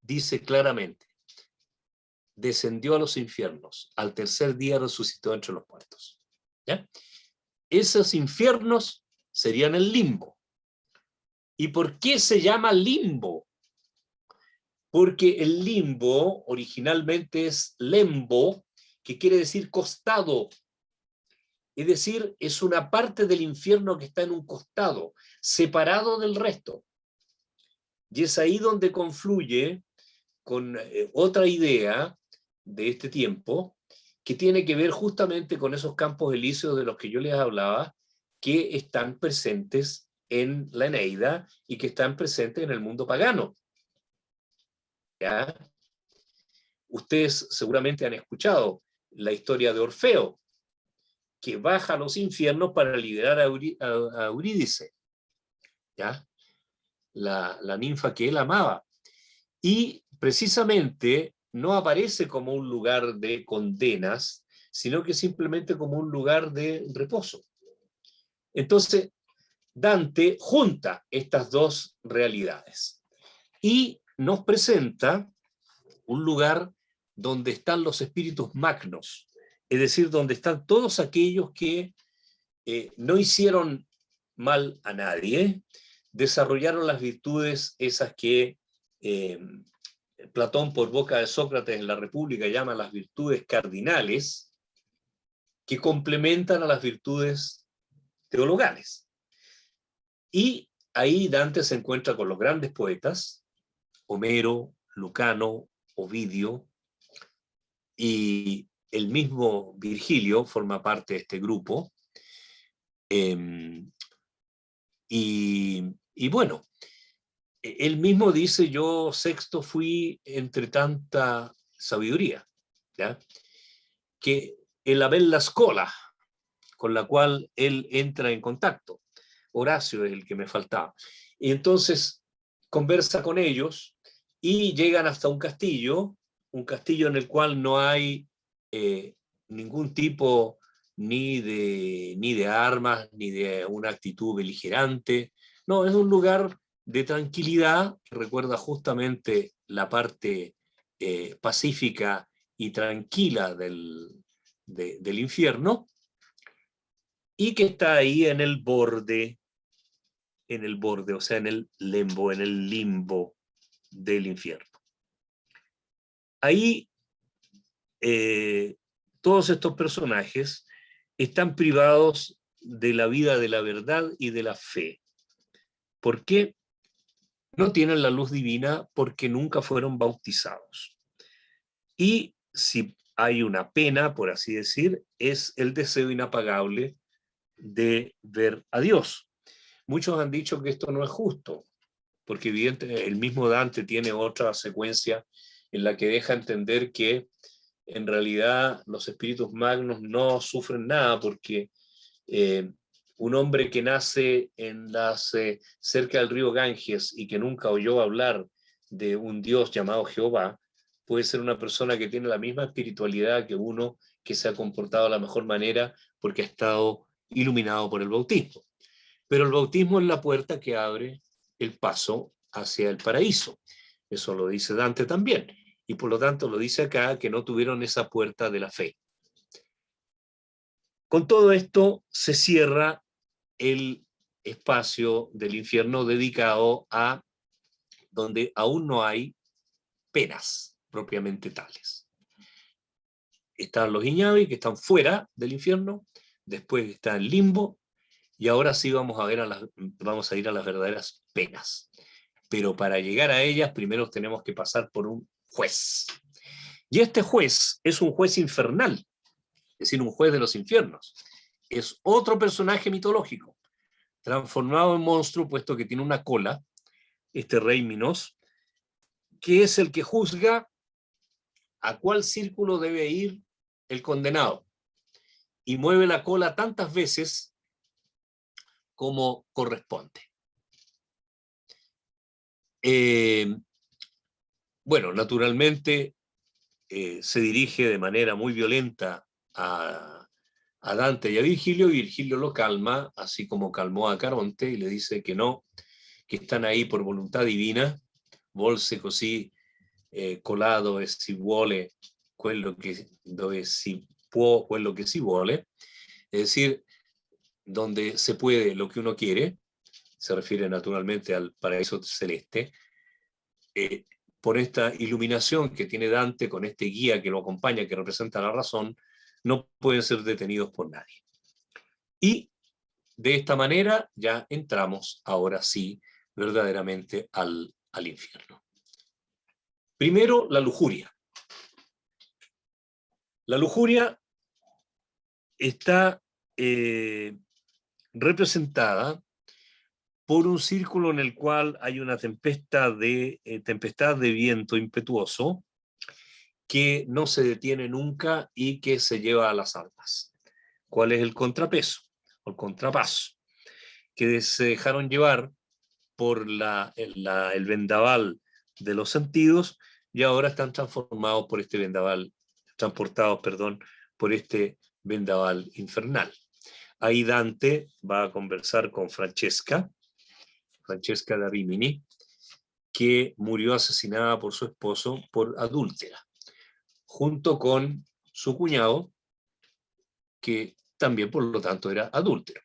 dice claramente, descendió a los infiernos, al tercer día resucitó entre los muertos. ¿Ya? Esos infiernos serían el limbo. ¿Y por qué se llama limbo? Porque el limbo originalmente es lembo, que quiere decir costado. Es decir, es una parte del infierno que está en un costado, separado del resto. Y es ahí donde confluye con otra idea de este tiempo, que tiene que ver justamente con esos campos elíseos de los que yo les hablaba, que están presentes en la Eneida y que están presentes en el mundo pagano. ¿Ya? Ustedes seguramente han escuchado la historia de Orfeo, que baja a los infiernos para liberar a Eurídice, ¿ya? La ninfa que él amaba. Y precisamente no aparece como un lugar de condenas, sino que simplemente como un lugar de reposo. Entonces, Dante junta estas dos realidades y nos presenta un lugar donde están los espíritus magnos, es decir, donde están todos aquellos que no hicieron mal a nadie, desarrollaron las virtudes esas que Platón, por boca de Sócrates en la República, llama las virtudes cardinales, que complementan a las virtudes teologales. Y ahí Dante se encuentra con los grandes poetas, Homero, Lucano, Ovidio, y el mismo Virgilio forma parte de este grupo. Y bueno, él mismo dice, yo sexto fui entre tanta sabiduría, ¿ya? Que el haber la escola con la cual él entra en contacto. Horacio es el que me faltaba. Y entonces conversa con ellos y llegan hasta un castillo en el cual no hay ningún tipo ni de armas, ni de una actitud beligerante. No, es un lugar de tranquilidad que recuerda justamente la parte pacífica y tranquila del infierno, y que está ahí en el borde, o sea, en el limbo del infierno. Ahí todos estos personajes están privados de la vida de la verdad y de la fe. ¿Por qué? No tienen la luz divina porque nunca fueron bautizados. Y si hay una pena, por así decir, es el deseo inapagable de ver a Dios. Muchos han dicho que esto no es justo, porque evidentemente el mismo Dante tiene otra secuencia en la que deja entender que en realidad los espíritus magnos no sufren nada, porque un hombre que nace cerca del río Ganges y que nunca oyó hablar de un Dios llamado Jehová, puede ser una persona que tiene la misma espiritualidad que uno que se ha comportado de la mejor manera porque ha estado iluminado por el bautismo. Pero el bautismo es la puerta que abre el paso hacia el paraíso. Eso lo dice Dante también. Y por lo tanto lo dice acá, que no tuvieron esa puerta de la fe. Con todo esto se cierra el espacio del infierno dedicado a donde aún no hay penas propiamente tales. Están los Iñavi, que están fuera del infierno, después está el limbo, y ahora sí vamos a ir a las verdaderas penas. Pero para llegar a ellas, primero tenemos que pasar por un juez. Y este juez es un juez infernal, es decir, un juez de los infiernos. Es otro personaje mitológico, transformado en monstruo, puesto que tiene una cola, este rey Minos, que es el que juzga a cuál círculo debe ir el condenado. Y mueve la cola tantas veces como corresponde. bueno, naturalmente se dirige de manera muy violenta a Dante y a Virgilio, y Virgilio lo calma, así como calmó a Caronte, y le dice que no, que están ahí por voluntad divina, volse così colado e si vuole quello che, dove si può quello che si vuole, es decir, donde se puede lo que uno quiere, se refiere naturalmente al paraíso celeste, por esta iluminación que tiene Dante con este guía que lo acompaña, que representa la razón, no pueden ser detenidos por nadie. Y de esta manera ya entramos ahora sí verdaderamente al infierno. Primero, la lujuria. La lujuria está representada por un círculo en el cual hay una tempestad de viento impetuoso que no se detiene nunca y que se lleva a las almas. ¿Cuál es el contrapeso o el contrapaso? Que se dejaron llevar por el vendaval de los sentidos y ahora están transportados por este vendaval infernal. Ahí Dante va a conversar con Francesca da Rimini, que murió asesinada por su esposo por adúltera, junto con su cuñado, que también por lo tanto era adúltero.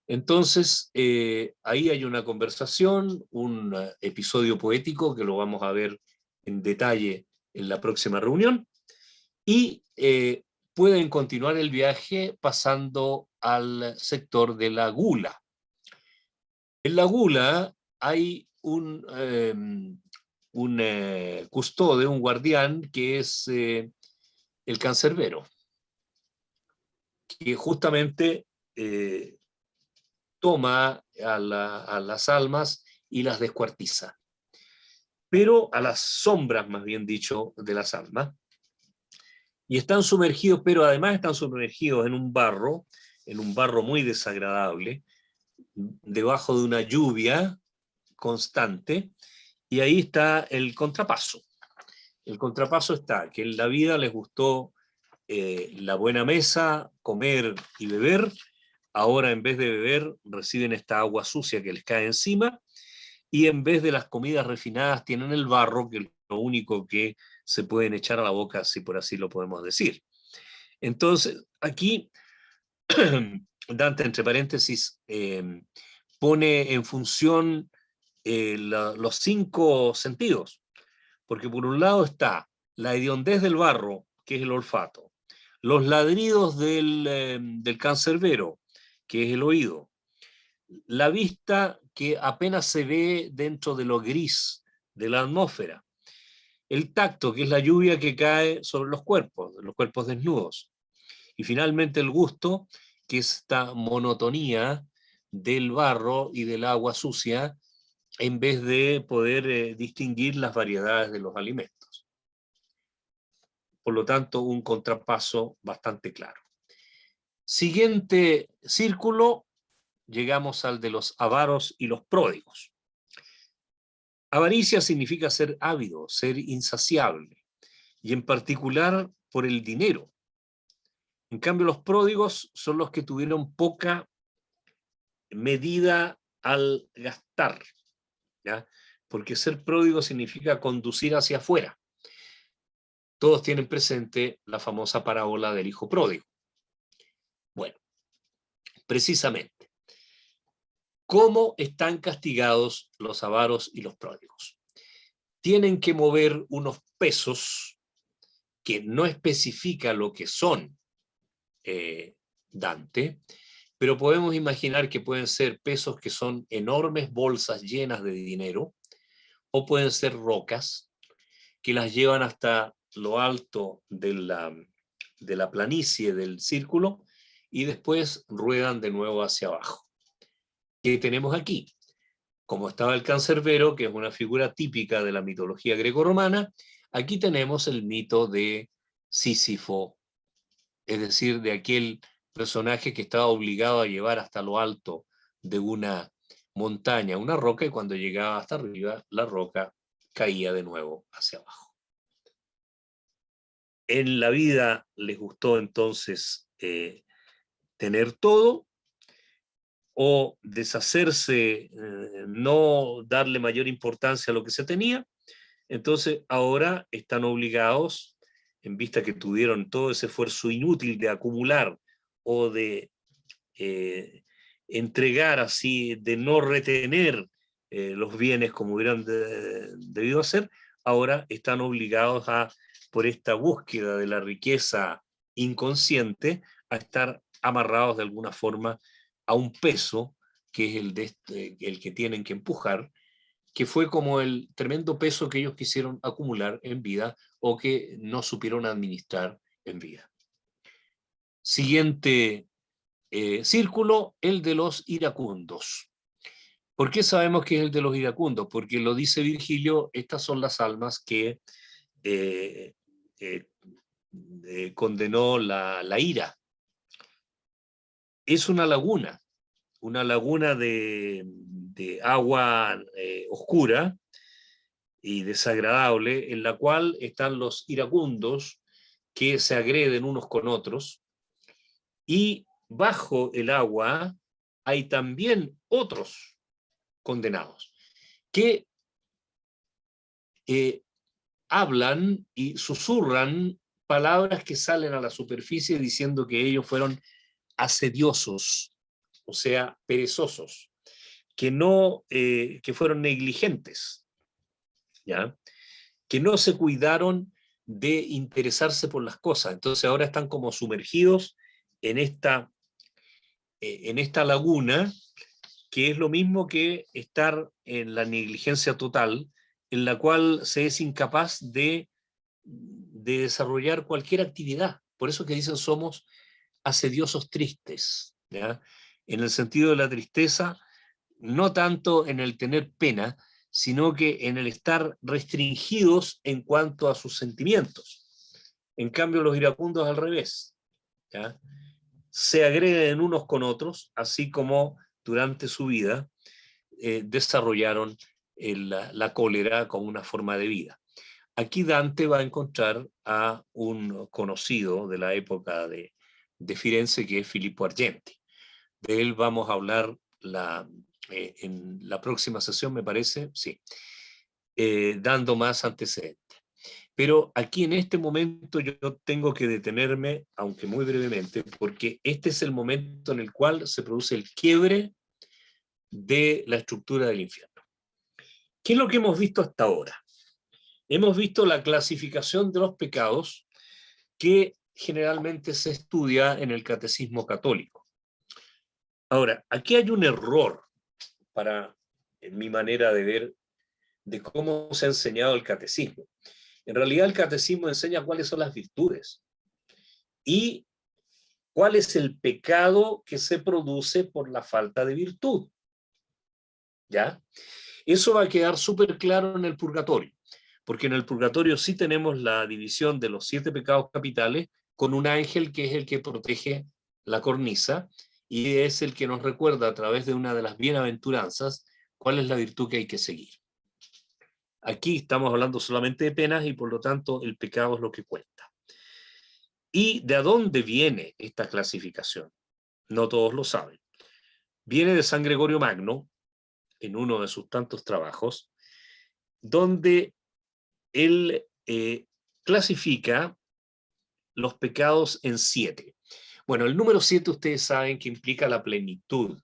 Entonces, ahí hay una conversación, un episodio poético que lo vamos a ver en detalle en la próxima reunión, y pueden continuar el viaje pasando al sector de la gula. En la gula hay un custode, un guardián, que es el cancerbero, que justamente toma a las almas y las descuartiza, pero a las sombras, más bien dicho, de las almas, y están sumergidos, pero además están sumergidos en un barro muy desagradable, debajo de una lluvia constante, y ahí está el contrapaso. El contrapaso está que en la vida les gustó la buena mesa, comer y beber. Ahora, en vez de beber, reciben esta agua sucia que les cae encima, y en vez de las comidas refinadas tienen el barro, que es lo único que se pueden echar a la boca, si por así lo podemos decir. Entonces, aquí Dante, entre paréntesis, pone en función los 5 sentidos, porque por un lado está la hediondez del barro, que es el olfato, los ladridos del cancerbero, que es el oído, la vista, que apenas se ve dentro de lo gris de la atmósfera, el tacto, que es la lluvia que cae sobre los cuerpos desnudos, y finalmente el gusto, que es esta monotonía del barro y del agua sucia, en vez de poder distinguir las variedades de los alimentos. Por lo tanto, un contrapaso bastante claro. Siguiente círculo, llegamos al de los avaros y los pródigos. Avaricia significa ser ávido, ser insaciable, y en particular por el dinero. En cambio, los pródigos son los que tuvieron poca medida al gastar, ¿ya? Porque ser pródigo significa conducir hacia afuera. Todos tienen presente la famosa parábola del hijo pródigo. Bueno, precisamente, ¿cómo están castigados los avaros y los pródigos? Tienen que mover unos pesos que no especifica lo que son Dante, pero podemos imaginar que pueden ser pesos que son enormes bolsas llenas de dinero, o pueden ser rocas que las llevan hasta lo alto de la planicie del círculo y después ruedan de nuevo hacia abajo. ¿Qué tenemos aquí? Como estaba el cancerbero, que es una figura típica de la mitología grecorromana, aquí tenemos el mito de Sísifo, es decir, de aquel personaje que estaba obligado a llevar hasta lo alto de una montaña una roca, y cuando llegaba hasta arriba, la roca caía de nuevo hacia abajo. En la vida les gustó entonces tener todo, o deshacerse, no darle mayor importancia a lo que se tenía. Entonces ahora están obligados, en vista que tuvieron todo ese esfuerzo inútil de acumular o de entregar así, de no retener los bienes como hubieran debido hacer, ahora están obligados a, por esta búsqueda de la riqueza inconsciente, a estar amarrados de alguna forma a un peso que es el que tienen que empujar, que fue como el tremendo peso que ellos quisieron acumular en vida o que no supieron administrar en vida. Siguiente círculo, el de los iracundos. ¿Por qué sabemos que es el de los iracundos? Porque lo dice Virgilio, estas son las almas que condenó la ira. Es una laguna de agua oscura y desagradable, en la cual están los iracundos que se agreden unos con otros, y bajo el agua hay también otros condenados que hablan y susurran palabras que salen a la superficie diciendo que ellos fueron asediosos, o sea, perezosos, que fueron negligentes, ¿ya? Que no se cuidaron de interesarse por las cosas. Entonces ahora están como sumergidos en esta laguna, que es lo mismo que estar en la negligencia total, en la cual se es incapaz de desarrollar cualquier actividad. Por eso que dicen somos asediosos tristes, ¿ya? En el sentido de la tristeza, no tanto en el tener pena, sino que en el estar restringidos en cuanto a sus sentimientos. En cambio, los iracundos al revés, ¿ya? Se agreden unos con otros, así como durante su vida desarrollaron la cólera como una forma de vida. Aquí Dante va a encontrar a un conocido de la época de Firenze, que es Filippo Argenti. De él vamos a hablar en la próxima sesión, me parece, sí, dando más antecedentes. Pero aquí en este momento yo tengo que detenerme, aunque muy brevemente, porque este es el momento en el cual se produce el quiebre de la estructura del infierno. ¿Qué es lo que hemos visto hasta ahora? Hemos visto la clasificación de los pecados que generalmente se estudia en el catecismo católico. Ahora, aquí hay un error en mi manera de ver de cómo se ha enseñado el catecismo. En realidad el catecismo enseña cuáles son las virtudes y cuál es el pecado que se produce por la falta de virtud. ¿Ya? Eso va a quedar súper claro en el purgatorio, porque en el purgatorio sí tenemos la división de los 7 pecados capitales con un ángel que es el que protege la cornisa y es el que nos recuerda a través de una de las bienaventuranzas cuál es la virtud que hay que seguir. Aquí estamos hablando solamente de penas y por lo tanto el pecado es lo que cuenta. ¿Y de dónde viene esta clasificación? No todos lo saben. Viene de San Gregorio Magno, en uno de sus tantos trabajos, donde él clasifica los pecados en 7. Bueno, el número 7 ustedes saben que implica la plenitud,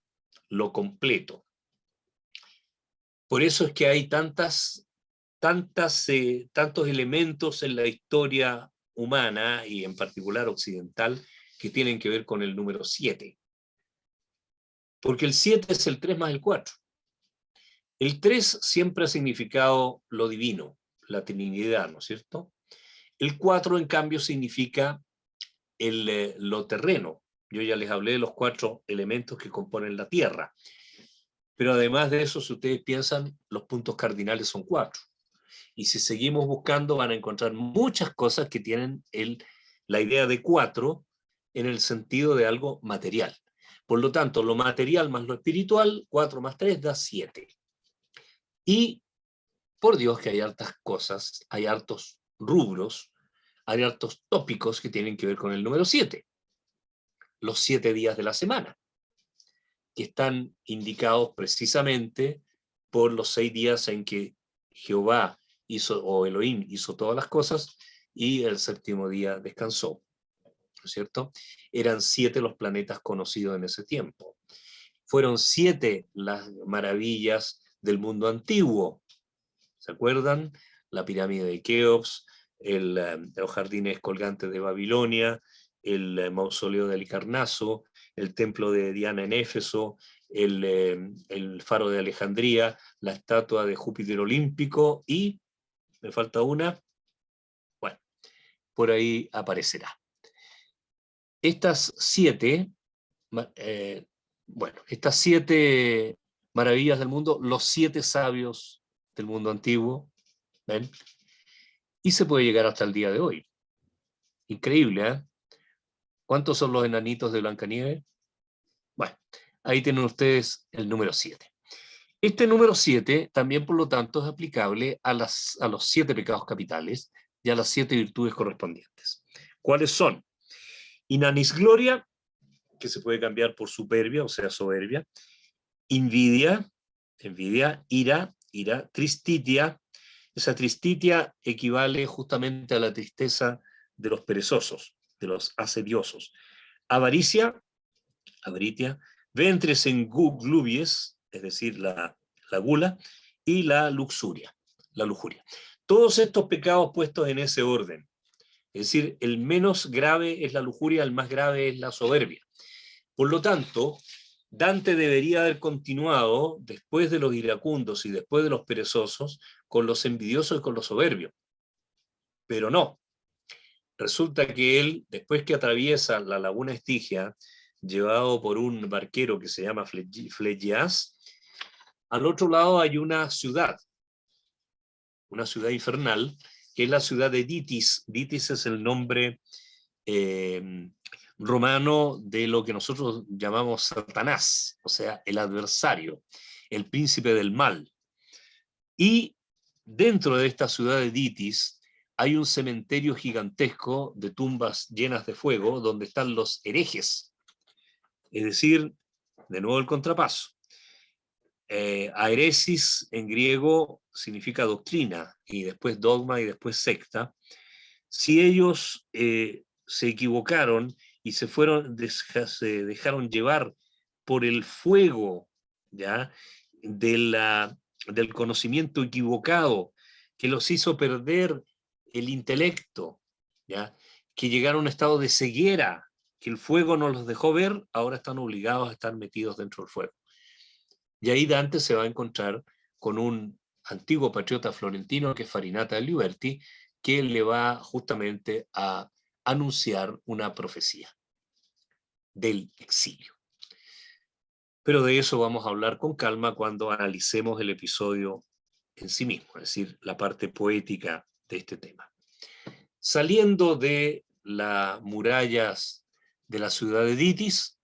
lo completo. Por eso es que hay tantos elementos en la historia humana y en particular occidental que tienen que ver con el número 7. Porque el 7 es el 3 más el 4. El 3 siempre ha significado lo divino, la Trinidad, ¿no es cierto? El 4, en cambio, significa lo terreno. Yo ya les hablé de los 4 elementos que componen la Tierra. Pero además de eso, si ustedes piensan, los puntos cardinales son 4. Y si seguimos buscando, van a encontrar muchas cosas que tienen la idea de 4 en el sentido de algo material. Por lo tanto, lo material más lo espiritual, 4 más 3 da 7. Y por Dios que hay hartas cosas, hay hartos rubros, hay hartos tópicos que tienen que ver con el número 7, los 7 días de la semana, que están indicados precisamente por los 6 días en que Jehová hizo, o Elohim hizo todas las cosas, y el séptimo día descansó, ¿no es cierto? Eran 7 los planetas conocidos en ese tiempo. Fueron 7 las maravillas del mundo antiguo. ¿Se acuerdan? La pirámide de Keops, los jardines colgantes de Babilonia, el mausoleo de Halicarnaso, el templo de Diana en Éfeso, el faro de Alejandría, la estatua de Júpiter olímpico y, me falta una, bueno, por ahí aparecerá. Estas 7, estas 7 maravillas del mundo, los 7 sabios del mundo antiguo, ¿ven? Y se puede llegar hasta el día de hoy. Increíble, ¿eh? ¿Cuántos son los enanitos de Blancanieves? Bueno, ahí tienen ustedes el número 7. Este número 7 también, por lo tanto, es aplicable a los 7 pecados capitales y a las 7 virtudes correspondientes. ¿Cuáles son? Inanis gloria, que se puede cambiar por superbia, o sea, soberbia. Envidia, ira, tristitia. Esa tristitia equivale justamente a la tristeza de los perezosos, de los asediosos. Avaricia, ventres en glubies, es decir, la gula, y la lujuria. Todos estos pecados puestos en ese orden. Es decir, el menos grave es la lujuria, el más grave es la soberbia. Por lo tanto, Dante debería haber continuado, después de los iracundos y después de los perezosos, con los envidiosos y con los soberbios. Pero no. Resulta que él, después que atraviesa la laguna Estigia, llevado por un barquero que se llama Flegias, al otro lado hay una ciudad infernal, que es la ciudad de Ditis. Ditis es el nombre romano de lo que nosotros llamamos Satanás, o sea, el adversario, el príncipe del mal. Y dentro de esta ciudad de Ditis hay un cementerio gigantesco de tumbas llenas de fuego donde están los herejes. Es decir, de nuevo el contrapaso. Aeresis en griego significa doctrina, y después dogma y después secta. Si ellos se equivocaron y se dejaron llevar por el fuego, ¿ya? Del conocimiento equivocado, que los hizo perder el intelecto, ¿ya? Que llegaron a un estado de ceguera, que el fuego no los dejó ver, ahora están obligados a estar metidos dentro del fuego. Y ahí Dante se va a encontrar con un antiguo patriota florentino, que es Farinata Aliberti, que le va justamente a anunciar una profecía del exilio. Pero de eso vamos a hablar con calma cuando analicemos el episodio en sí mismo, es decir, la parte poética de este tema. Saliendo de las murallas de la ciudad de Ditis,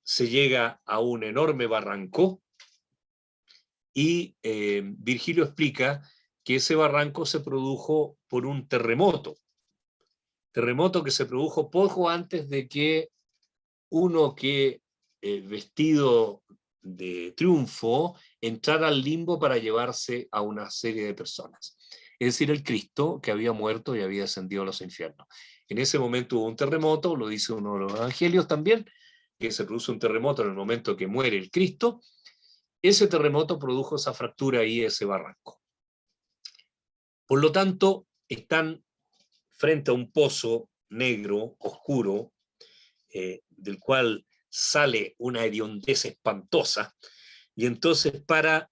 se llega a un enorme barranco y Virgilio explica que ese barranco se produjo por un terremoto que se produjo poco antes de que uno que vestido de triunfo entrara al limbo para llevarse a una serie de personas. Es decir, el Cristo que había muerto y había descendido a los infiernos. En ese momento hubo un terremoto, lo dice uno de los evangelios también, que se produce un terremoto en el momento que muere el Cristo. Ese terremoto produjo esa fractura y ese barranco. Por lo tanto, están frente a un pozo negro, oscuro, del cual sale una hediondez espantosa, y entonces para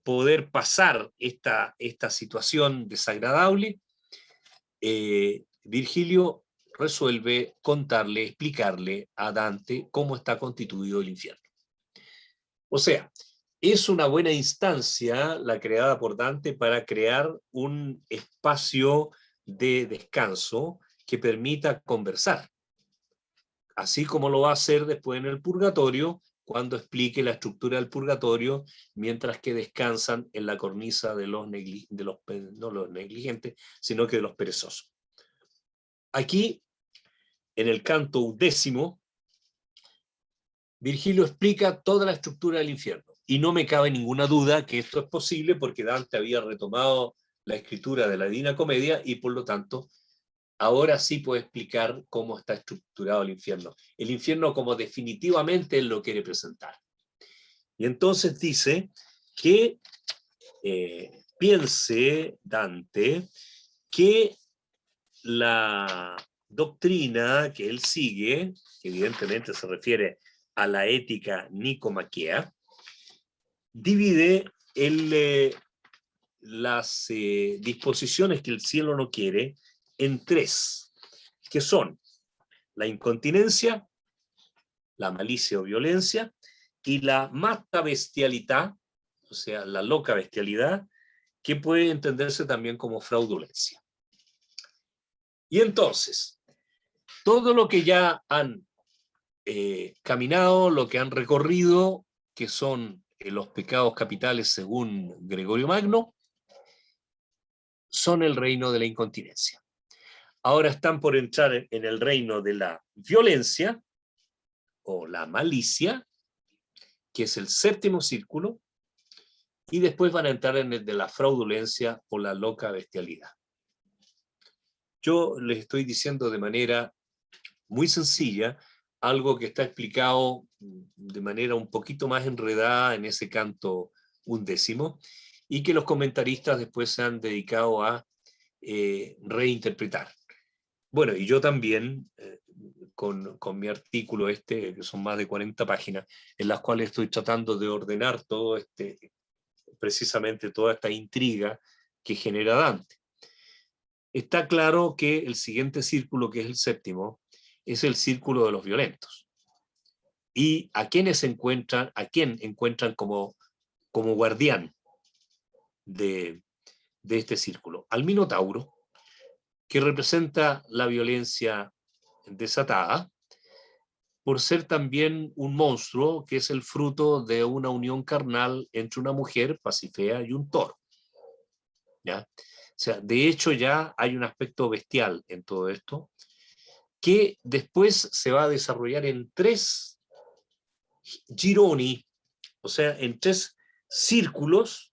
poder pasar esta situación desagradable, Virgilio resuelve contarle, explicarle a Dante cómo está constituido el infierno. O sea, es una buena instancia la creada por Dante para crear un espacio de descanso que permita conversar. Así como lo va a hacer después en el purgatorio, cuando explique la estructura del purgatorio, mientras que descansan en la cornisa de no los negligentes, sino que de los perezosos. Aquí, en el canto 11º, Virgilio explica toda la estructura del infierno. Y no me cabe ninguna duda que esto es posible porque Dante había retomado la escritura de la Divina Comedia y por lo tanto ahora sí puede explicar cómo está estructurado el infierno como definitivamente él lo quiere presentar. Y entonces dice que piense Dante que la doctrina que él sigue, que evidentemente se refiere a la ética nicomaquea, divide las disposiciones que el cielo no quiere en tres, que son la incontinencia, la malicia o violencia, y la mata bestialidad, o sea, la loca bestialidad, que puede entenderse también como fraudulencia. Y entonces, todo lo que ya han caminado, lo que han recorrido, que son los pecados capitales según Gregorio Magno, son el reino de la incontinencia. Ahora están por entrar en el reino de la violencia o la malicia, que es el séptimo círculo, y después van a entrar en el de la fraudulencia o la loca bestialidad. Yo les estoy diciendo de manera muy sencilla algo que está explicado de manera un poquito más enredada en ese canto 11º, y que los comentaristas después se han dedicado a reinterpretar. Bueno, y yo también, con mi artículo que son más de 40 páginas, en las cuales estoy tratando de ordenar todo precisamente toda esta intriga que genera Dante. Está claro que el siguiente círculo, que es el séptimo, es el círculo de los violentos. Y a quién encuentran como guardián de este círculo. Al Minotauro, que representa la violencia desatada, por ser también un monstruo que es el fruto de una unión carnal entre una mujer, Pasífae, y un toro. ¿Ya? O sea, de hecho ya hay un aspecto bestial en todo esto, que después se va a desarrollar en 3 gironi, o sea, en 3 círculos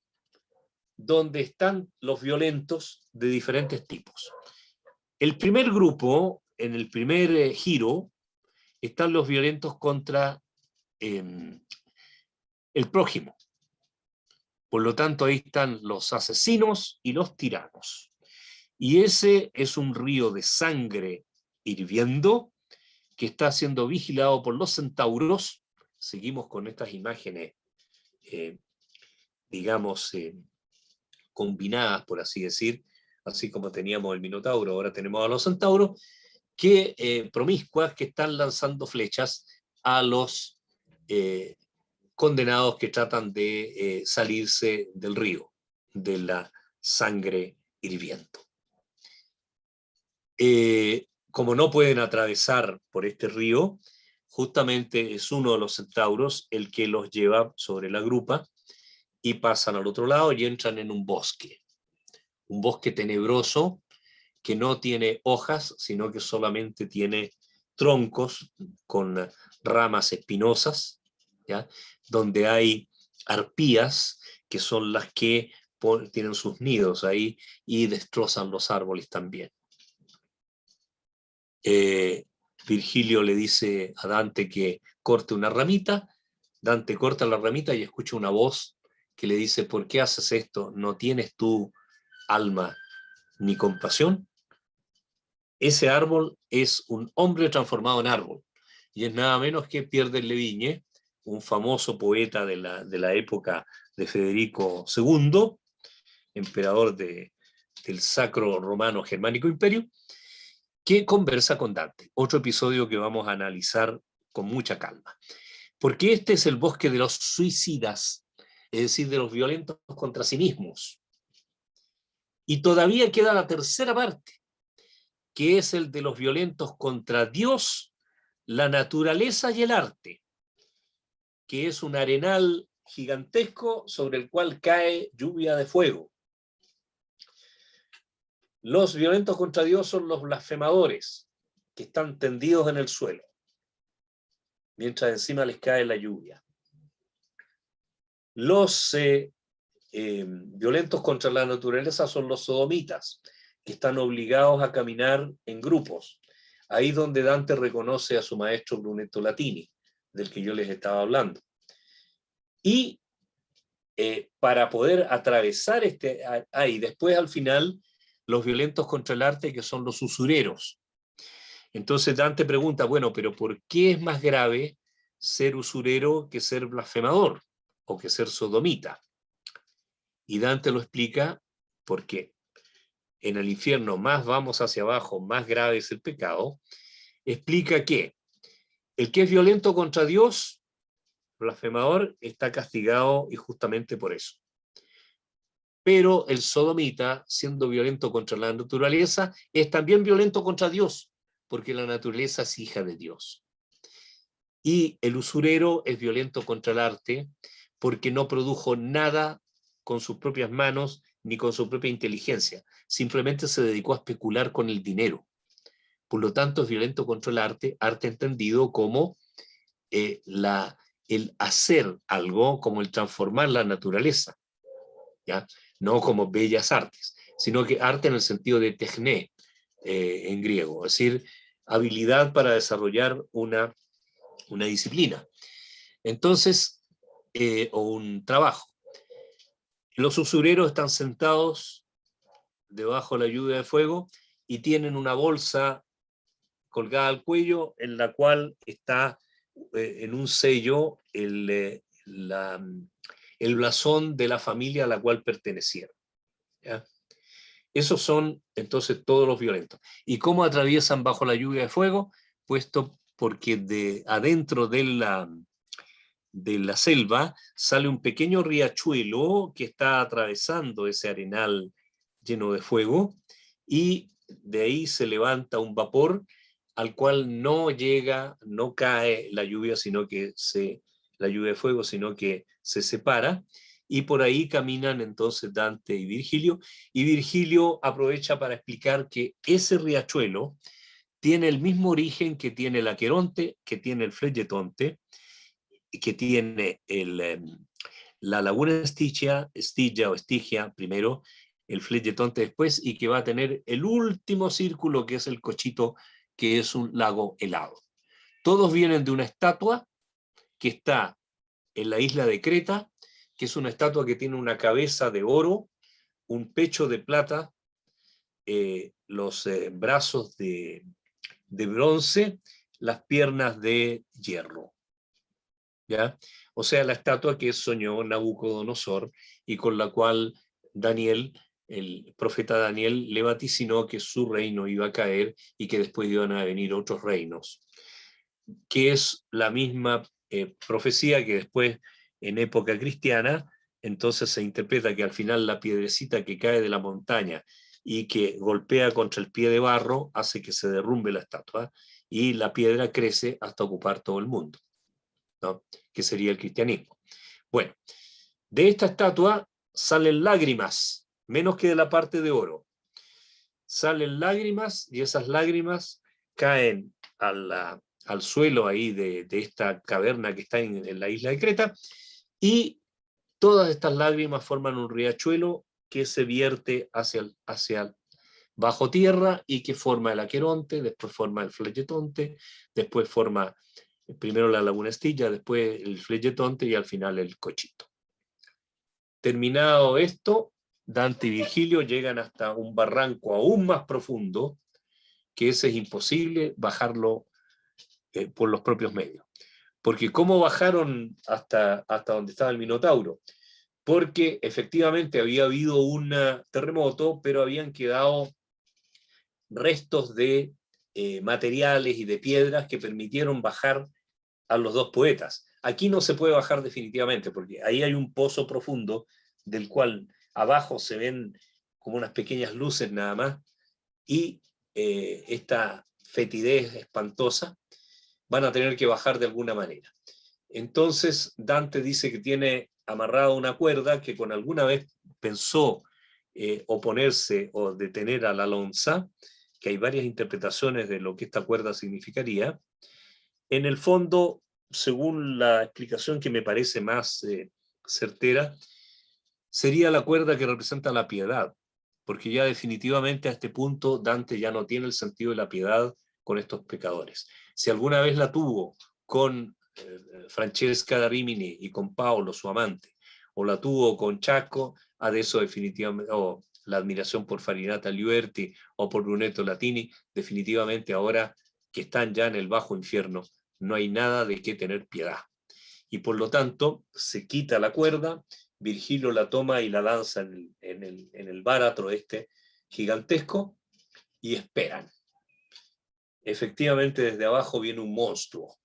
donde están los violentos de diferentes tipos. El primer grupo, en el primer giro, están los violentos contra el prójimo. Por lo tanto, ahí están los asesinos y los tiranos. Y ese es un río de sangre hirviendo que está siendo vigilado por los centauros. Seguimos con estas imágenes, digamos, combinadas, por así decir, así como teníamos el Minotauro, ahora tenemos a los centauros, que promiscuas, que están lanzando flechas a los condenados que tratan de salirse del río, de la sangre hirviendo. Como no pueden atravesar por este río, justamente es uno de los centauros el que los lleva sobre la grupa y pasan al otro lado y entran en un bosque tenebroso que no tiene hojas, sino que solamente tiene troncos con ramas espinosas, ¿ya? Donde hay arpías, que son las que tienen sus nidos ahí y destrozan los árboles también. Virgilio le dice a Dante que corte una ramita, Dante corta la ramita y escucha una voz que le dice: ¿por qué haces esto? ¿No tienes tú alma ni compasión? Ese árbol es un hombre transformado en árbol, y es nada menos que Pierre de Levigne, un famoso poeta de la época de Federico II, emperador del Sacro Romano Germánico Imperio, que conversa con Dante. Otro episodio que vamos a analizar con mucha calma. Porque este es el bosque de los suicidas, es decir, de los violentos contra sí mismos. Y todavía queda la tercera parte, que es el de los violentos contra Dios, la naturaleza y el arte. que es un arenal gigantesco sobre el cual cae lluvia de fuego. Los violentos contra Dios son los blasfemadores, que están tendidos en el suelo, mientras encima les cae la lluvia. Los violentos contra la naturaleza son los sodomitas, que están obligados a caminar en grupos. Ahí es donde Dante reconoce a su maestro Brunetto Latini, del que yo les estaba hablando. Y para poder atravesar ahí, después al final, los violentos contra el arte, que son los usureros. Entonces Dante pregunta, bueno, pero ¿por qué es más grave ser usurero que ser blasfemador o que ser sodomita? Y Dante lo explica porque en el infierno más vamos hacia abajo, más grave es el pecado. Explica que el que es violento contra Dios, blasfemador, está castigado y justamente por eso. Pero el sodomita, siendo violento contra la naturaleza, es también violento contra Dios, porque la naturaleza es hija de Dios. Y el usurero es violento contra el arte, porque no produjo nada con sus propias manos ni con su propia inteligencia. Simplemente se dedicó a especular con el dinero. Por lo tanto, es violento contra el arte entendido como el hacer algo, como el transformar la naturaleza, ¿ya? No como bellas artes, sino que arte en el sentido de techné en griego, es decir, habilidad para desarrollar una disciplina. Entonces, o un trabajo. Los usureros están sentados debajo de la lluvia de fuego y tienen una bolsa colgada al cuello en la cual está en un sello el blasón de la familia a la cual pertenecieron, ¿ya? Esos son entonces todos los violentos. ¿Y cómo atraviesan bajo la lluvia de fuego? Puesto porque de adentro de la selva sale un pequeño riachuelo que está atravesando ese arenal lleno de fuego, y de ahí se levanta un vapor al cual no llega, no cae la lluvia, la lluvia de fuego, sino que se separa, y por ahí caminan entonces Dante y Virgilio aprovecha para explicar que ese riachuelo tiene el mismo origen que tiene el Aqueronte, que tiene el Flegetonte, que tiene la laguna Estigia o Estigia primero, el Flegetonte después, y que va a tener el último círculo, que es el Cochito, que es un lago helado. Todos vienen de una estatua que está en la isla de Creta, que es una estatua que tiene una cabeza de oro, un pecho de plata, los brazos de bronce, las piernas de hierro, ¿ya? O sea, la estatua que soñó Nabucodonosor y con la cual Daniel, el profeta Daniel, le vaticinó que su reino iba a caer y que después iban a venir otros reinos, que es la misma profecía que después, en época cristiana, entonces se interpreta que al final la piedrecita que cae de la montaña y que golpea contra el pie de barro hace que se derrumbe la estatua, y la piedra crece hasta ocupar todo el mundo, ¿no? Que sería el cristianismo. Bueno, de esta estatua salen lágrimas, menos que de la parte de oro. Salen lágrimas, y esas lágrimas caen al suelo ahí de esta caverna que está en la isla de Creta, y todas estas lágrimas forman un riachuelo que se vierte hacia bajo tierra y que forma el Aqueronte, después forma el Flegetonte, después forma primero la laguna Estilla, después el Flegetonte y al final el Cochito. Terminado esto, Dante y Virgilio llegan hasta un barranco aún más profundo, que ese es imposible bajarlo por los propios medios. Porque ¿cómo bajaron hasta donde estaba el Minotauro? Porque efectivamente había habido un terremoto, pero habían quedado restos de materiales y de piedras que permitieron bajar a los dos poetas. Aquí no se puede bajar definitivamente, porque ahí hay un pozo profundo del cual abajo se ven como unas pequeñas luces nada más, y esta fetidez espantosa, van a tener que bajar de alguna manera. Entonces Dante dice que tiene amarrada una cuerda que con alguna vez pensó oponerse o detener a la lonza, que hay varias interpretaciones de lo que esta cuerda significaría. En el fondo, según la explicación que me parece más certera, sería la cuerda que representa la piedad, porque ya definitivamente a este punto Dante ya no tiene el sentido de la piedad con estos pecadores. Si alguna vez la tuvo con Francesca da Rimini y con Paolo, su amante, o la tuvo con Chaco, de eso definitivamente, o la admiración por Farinata Alberti o por Brunetto Latini, definitivamente ahora que están ya en el bajo infierno, no hay nada de qué tener piedad. Y por lo tanto, se quita la cuerda, Virgilio la toma y la lanza en el báratro este gigantesco, y esperan. Efectivamente, desde abajo viene un monstruo,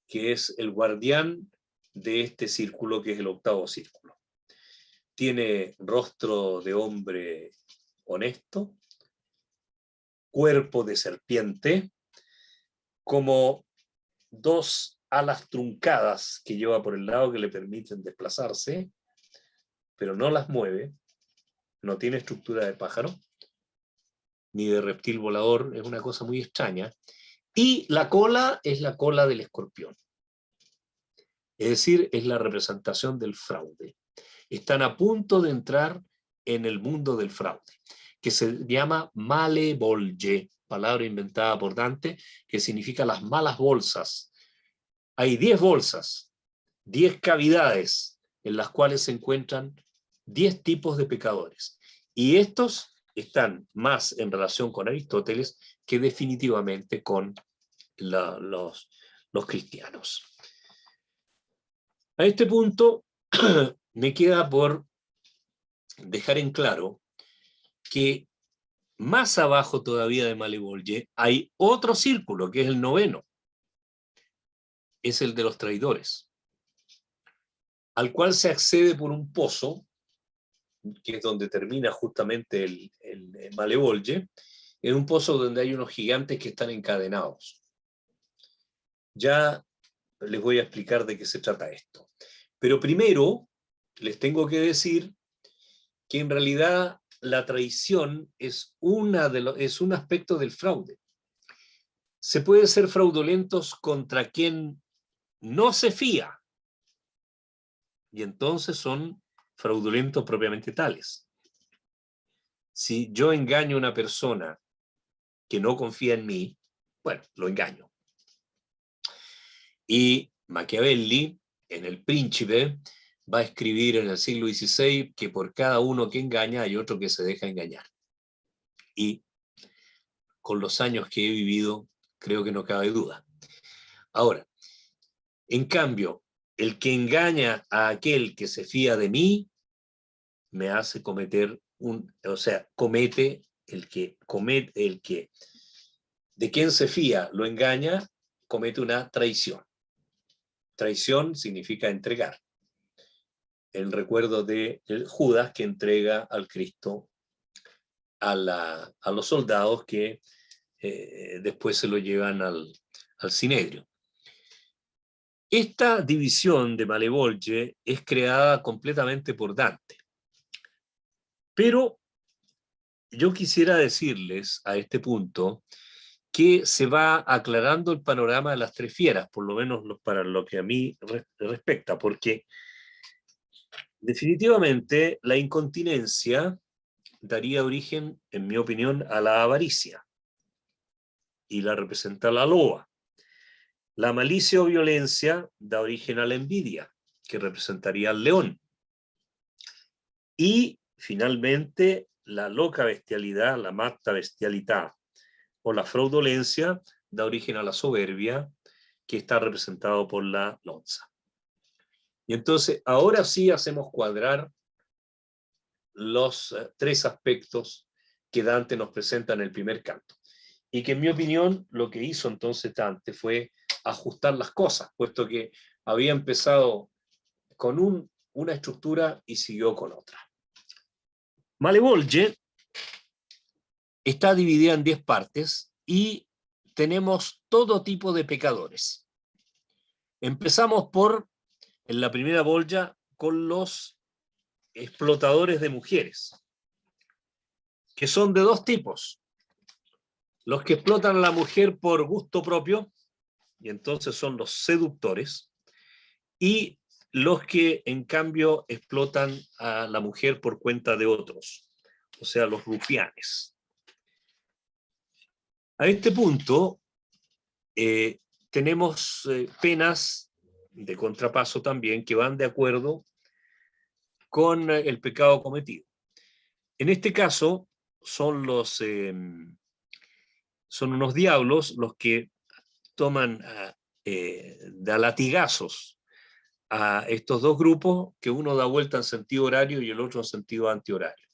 que es el guardián de este círculo, que es el octavo círculo. Tiene rostro de hombre honesto, cuerpo de serpiente, como dos alas truncadas que lleva por el lado que le permiten desplazarse, pero no las mueve, no tiene estructura de pájaro, ni de reptil volador, es una cosa muy extraña, y la cola es la cola del escorpión. Es decir, es la representación del fraude. Están a punto de entrar en el mundo del fraude, que se llama malevolge, palabra inventada por Dante, que significa las malas bolsas. Hay 10 bolsas, 10 cavidades en las cuales se encuentran 10 tipos de pecadores. Y estos están más en relación con Aristóteles que definitivamente con los cristianos. A este punto me queda por dejar en claro que más abajo todavía de Malevolge hay otro círculo, que es el noveno. Es el de los traidores, al cual se accede por un pozo, que es donde termina justamente el Malevolge, en un pozo donde hay unos gigantes que están encadenados. Ya les voy a explicar de qué se trata esto. Pero primero les tengo que decir que en realidad la traición es un aspecto del fraude. Se puede ser fraudulentos contra quien no se fía, y entonces son fraudulentos propiamente tales. Si yo engaño a una persona que no confía en mí, bueno, lo engaño. Y Machiavelli, en El Príncipe, va a escribir en el siglo XVI que por cada uno que engaña hay otro que se deja engañar. Y con los años que he vivido, creo que no cabe duda. Ahora, en cambio, el que engaña a aquel que se fía de mí, me hace cometer comete el que de quien se fía lo engaña, comete una traición. Traición significa entregar. El recuerdo de Judas, que entrega al Cristo a los soldados que después se lo llevan al Sinedrio. Esta división de Malevolge es creada completamente por Dante. Pero yo quisiera decirles a este punto que se va aclarando el panorama de las tres fieras, por lo menos para lo que a mí respecta, porque definitivamente la incontinencia daría origen, en mi opinión, a la avaricia, y la representa la loba. La malicia o violencia da origen a la envidia, que representaría al león. Y finalmente la loca bestialidad, la matta bestialità, o la fraudulencia, da origen a la soberbia, que está representado por la lonza. Y entonces ahora sí hacemos cuadrar los tres aspectos que Dante nos presenta en el primer canto. Y que en mi opinión lo que hizo entonces Dante fue ajustar las cosas, puesto que había empezado con una estructura y siguió con otra. Malevolge está dividida en 10 partes y tenemos todo tipo de pecadores. Empezamos en la primera bolla, con los explotadores de mujeres, que son de dos tipos. Los que explotan a la mujer por gusto propio, y entonces son los seductores, y los que en cambio explotan a la mujer por cuenta de otros, o sea, los rufianes. A este punto tenemos penas de contrapaso también que van de acuerdo con el pecado cometido. En este caso son unos diablos los que toman de latigazos a estos dos grupos, que uno da vuelta en sentido horario y el otro en sentido antihorario,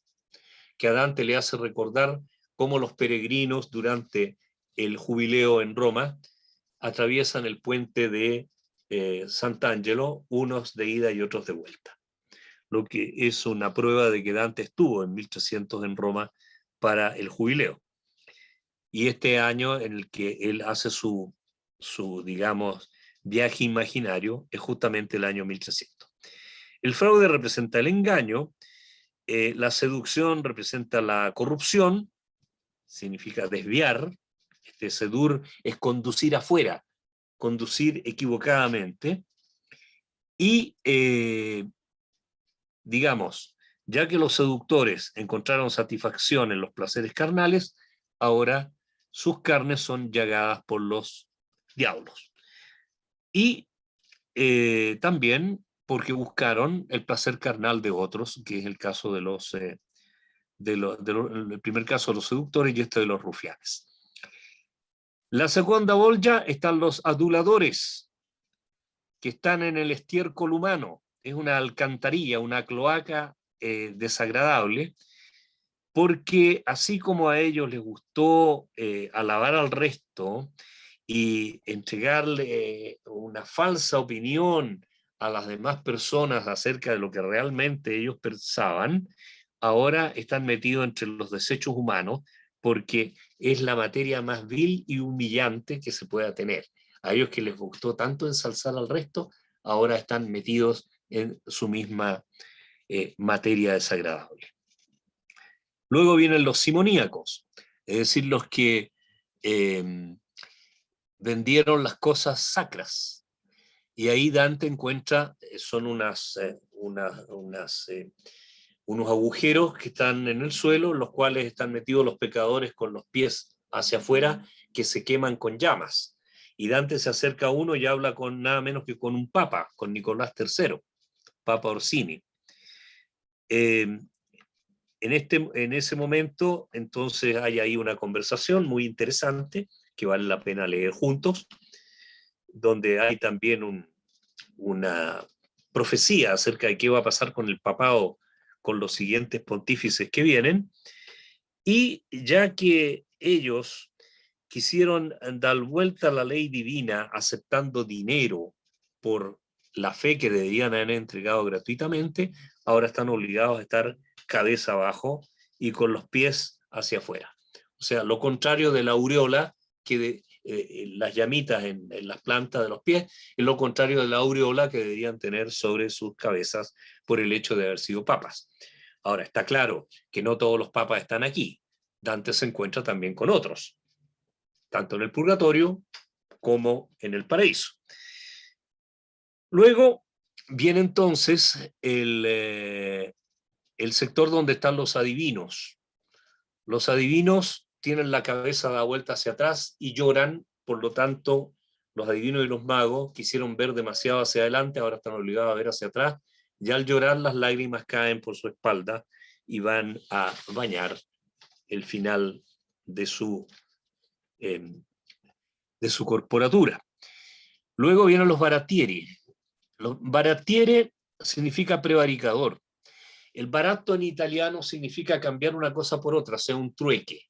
que a Dante le hace recordar cómo los peregrinos durante el jubileo en Roma atraviesan el puente de Sant'Angelo, unos de ida y otros de vuelta, lo que es una prueba de que Dante estuvo en 1300 en Roma para el jubileo. Y este año en el que él hace su digamos, viaje imaginario es justamente el año 1300. El fraude representa el engaño, la seducción representa la corrupción, significa desviar, sedur es conducir afuera, conducir equivocadamente, y digamos, ya que los seductores encontraron satisfacción en los placeres carnales, ahora sus carnes son llagadas por los diablos. Y también porque buscaron el placer carnal de otros, que es el caso de el primer caso de los seductores y este de los rufianes. La segunda bolla están los aduladores, que están en el estiércol humano. Es una alcantarilla, una cloaca desagradable, porque así como a ellos les gustó alabar al resto y entregarle una falsa opinión a las demás personas acerca de lo que realmente ellos pensaban, ahora están metidos entre los desechos humanos, porque es la materia más vil y humillante que se pueda tener. A ellos que les gustó tanto ensalzar al resto, ahora están metidos en su misma materia desagradable. Luego vienen los simoníacos, es decir, los que vendieron las cosas sacras. Y ahí Dante encuentra, son unos agujeros que están en el suelo, en los cuales están metidos los pecadores con los pies hacia afuera, que se queman con llamas. Y Dante se acerca a uno y habla con nada menos que con un papa, con Nicolás III, Papa Orsini. En ese momento, entonces, hay ahí una conversación muy interesante que vale la pena leer juntos, donde hay también una profecía acerca de qué va a pasar con el papado con los siguientes pontífices que vienen, y ya que ellos quisieron dar vuelta a la ley divina aceptando dinero por la fe que deberían haber entregado gratuitamente, ahora están obligados a estar cabeza abajo y con los pies hacia afuera. O sea, lo contrario de la aureola, que las llamitas en las plantas de los pies, es lo contrario de la aureola que deberían tener sobre sus cabezas por el hecho de haber sido papas. Ahora, está claro que no todos los papas están aquí. Dante se encuentra también con otros, tanto en el purgatorio como en el paraíso. Luego viene entonces el sector donde están los adivinos. Los adivinos tienen la cabeza dada vuelta hacia atrás y lloran, por lo tanto, los adivinos y los magos quisieron ver demasiado hacia adelante, ahora están obligados a ver hacia atrás, y al llorar las lágrimas caen por su espalda y van a bañar el final de su corporatura. Luego vienen los baratieri. Los baratiere significa prevaricador. El barato en italiano significa cambiar una cosa por otra, sea un trueque.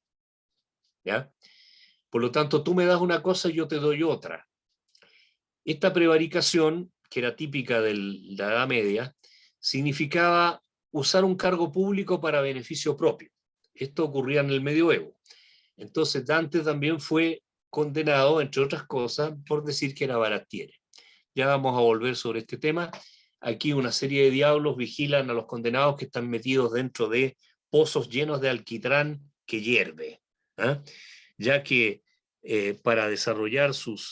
¿Ya? Por lo tanto, tú me das una cosa y yo te doy otra. Esta prevaricación, que era típica de la Edad Media, significaba usar un cargo público para beneficio propio. Esto ocurría en el Medioevo. Entonces Dante también fue condenado, entre otras cosas, por decir que era baratiere. ya vamos a volver sobre este tema. Aquí una serie de diablos vigilan a los condenados que están metidos dentro de pozos llenos de alquitrán que hierve, ¿eh? Ya que para desarrollar sus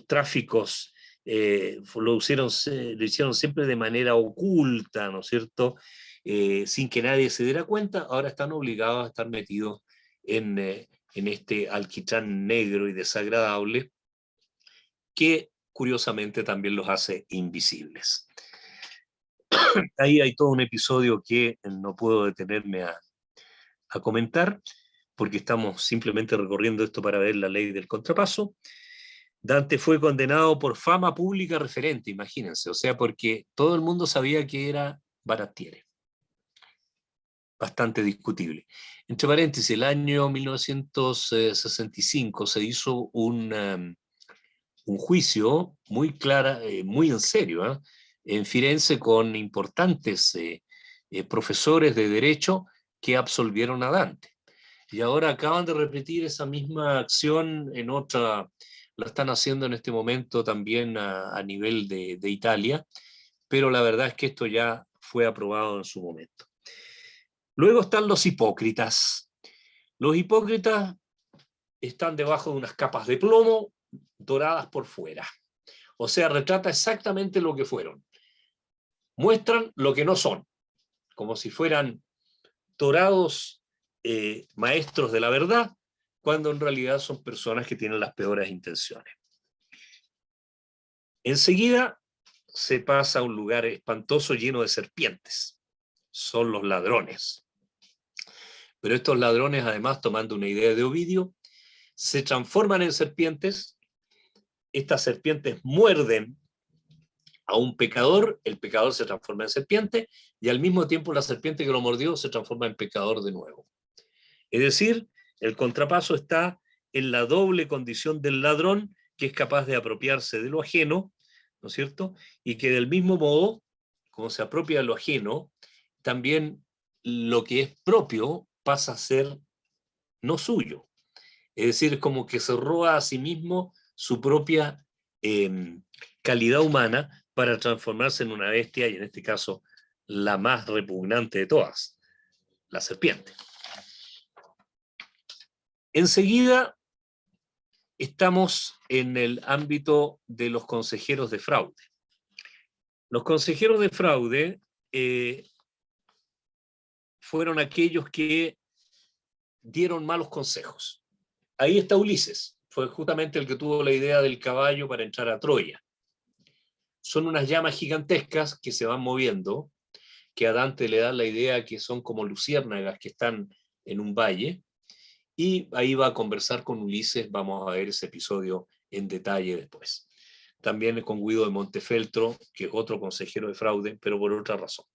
tráficos lo hicieron siempre de manera oculta, ¿no es cierto? Sin que nadie se diera cuenta, ahora están obligados a estar metidos en este alquitrán negro y desagradable que curiosamente también los hace invisibles. Ahí hay todo un episodio que no puedo detenerme a comentar, porque estamos simplemente recorriendo esto para ver la ley del contrapaso. Dante fue condenado por fama pública referente, imagínense, o sea, porque todo el mundo sabía que era Baratiere. Bastante discutible. Entre paréntesis, el año 1965 se hizo un juicio muy clara, muy en serio, en Firenze, con importantes profesores de derecho que absolvieron a Dante. Y ahora acaban de repetir esa misma acción en otra, la están haciendo en este momento también a nivel de Italia, pero la verdad es que esto ya fue aprobado en su momento. Luego están los hipócritas. Los hipócritas están debajo de unas capas de plomo doradas por fuera. O sea, retrata exactamente lo que fueron. Muestran lo que no son, como si fueran dorados maestros de la verdad, cuando en realidad son personas que tienen las peores intenciones. Enseguida se pasa a un lugar espantoso lleno de serpientes. Son los ladrones. Pero estos ladrones, además, tomando una idea de Ovidio, se transforman en serpientes. Estas serpientes muerden a un pecador, el pecador se transforma en serpiente, y al mismo tiempo la serpiente que lo mordió se transforma en pecador de nuevo. Es decir, el contrapaso está en la doble condición del ladrón, que es capaz de apropiarse de lo ajeno, ¿no es cierto? Y que del mismo modo, como se apropia de lo ajeno, también lo que es propio pasa a ser no suyo. Es decir, como que se roba a sí mismo su propia calidad humana para transformarse en una bestia, y en este caso la más repugnante de todas, la serpiente. Enseguida estamos en el ámbito de los consejeros de fraude. Los consejeros de fraude fueron aquellos que dieron malos consejos. Ahí está Ulises, fue justamente el que tuvo la idea del caballo para entrar a Troya. Son unas llamas gigantescas que se van moviendo, que a Dante le da la idea que son como luciérnagas que están en un valle, y ahí va a conversar con Ulises. Vamos a ver ese episodio en detalle después. También con Guido de Montefeltro, que es otro consejero de fraude, pero por otra razón.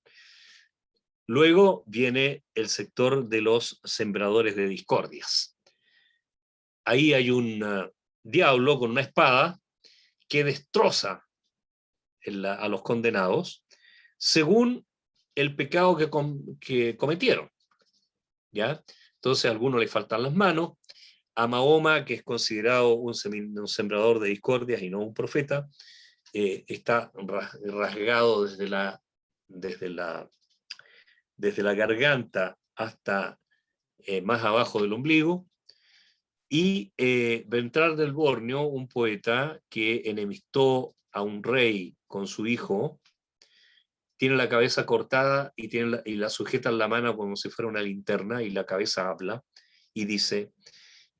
Luego viene el sector de los sembradores de discordias. Ahí hay un diablo con una espada que destroza a los condenados según el pecado que cometieron, ¿ya? Entonces a algunos le faltan las manos. A Mahoma, que es considerado un sembrador de discordias y no un profeta, está rasgado desde la garganta hasta más abajo del ombligo. Y Bertrand del Borneo, un poeta que enemistó a un rey con su hijo, tiene la cabeza cortada y la sujeta en la mano como si fuera una linterna, y la cabeza habla y dice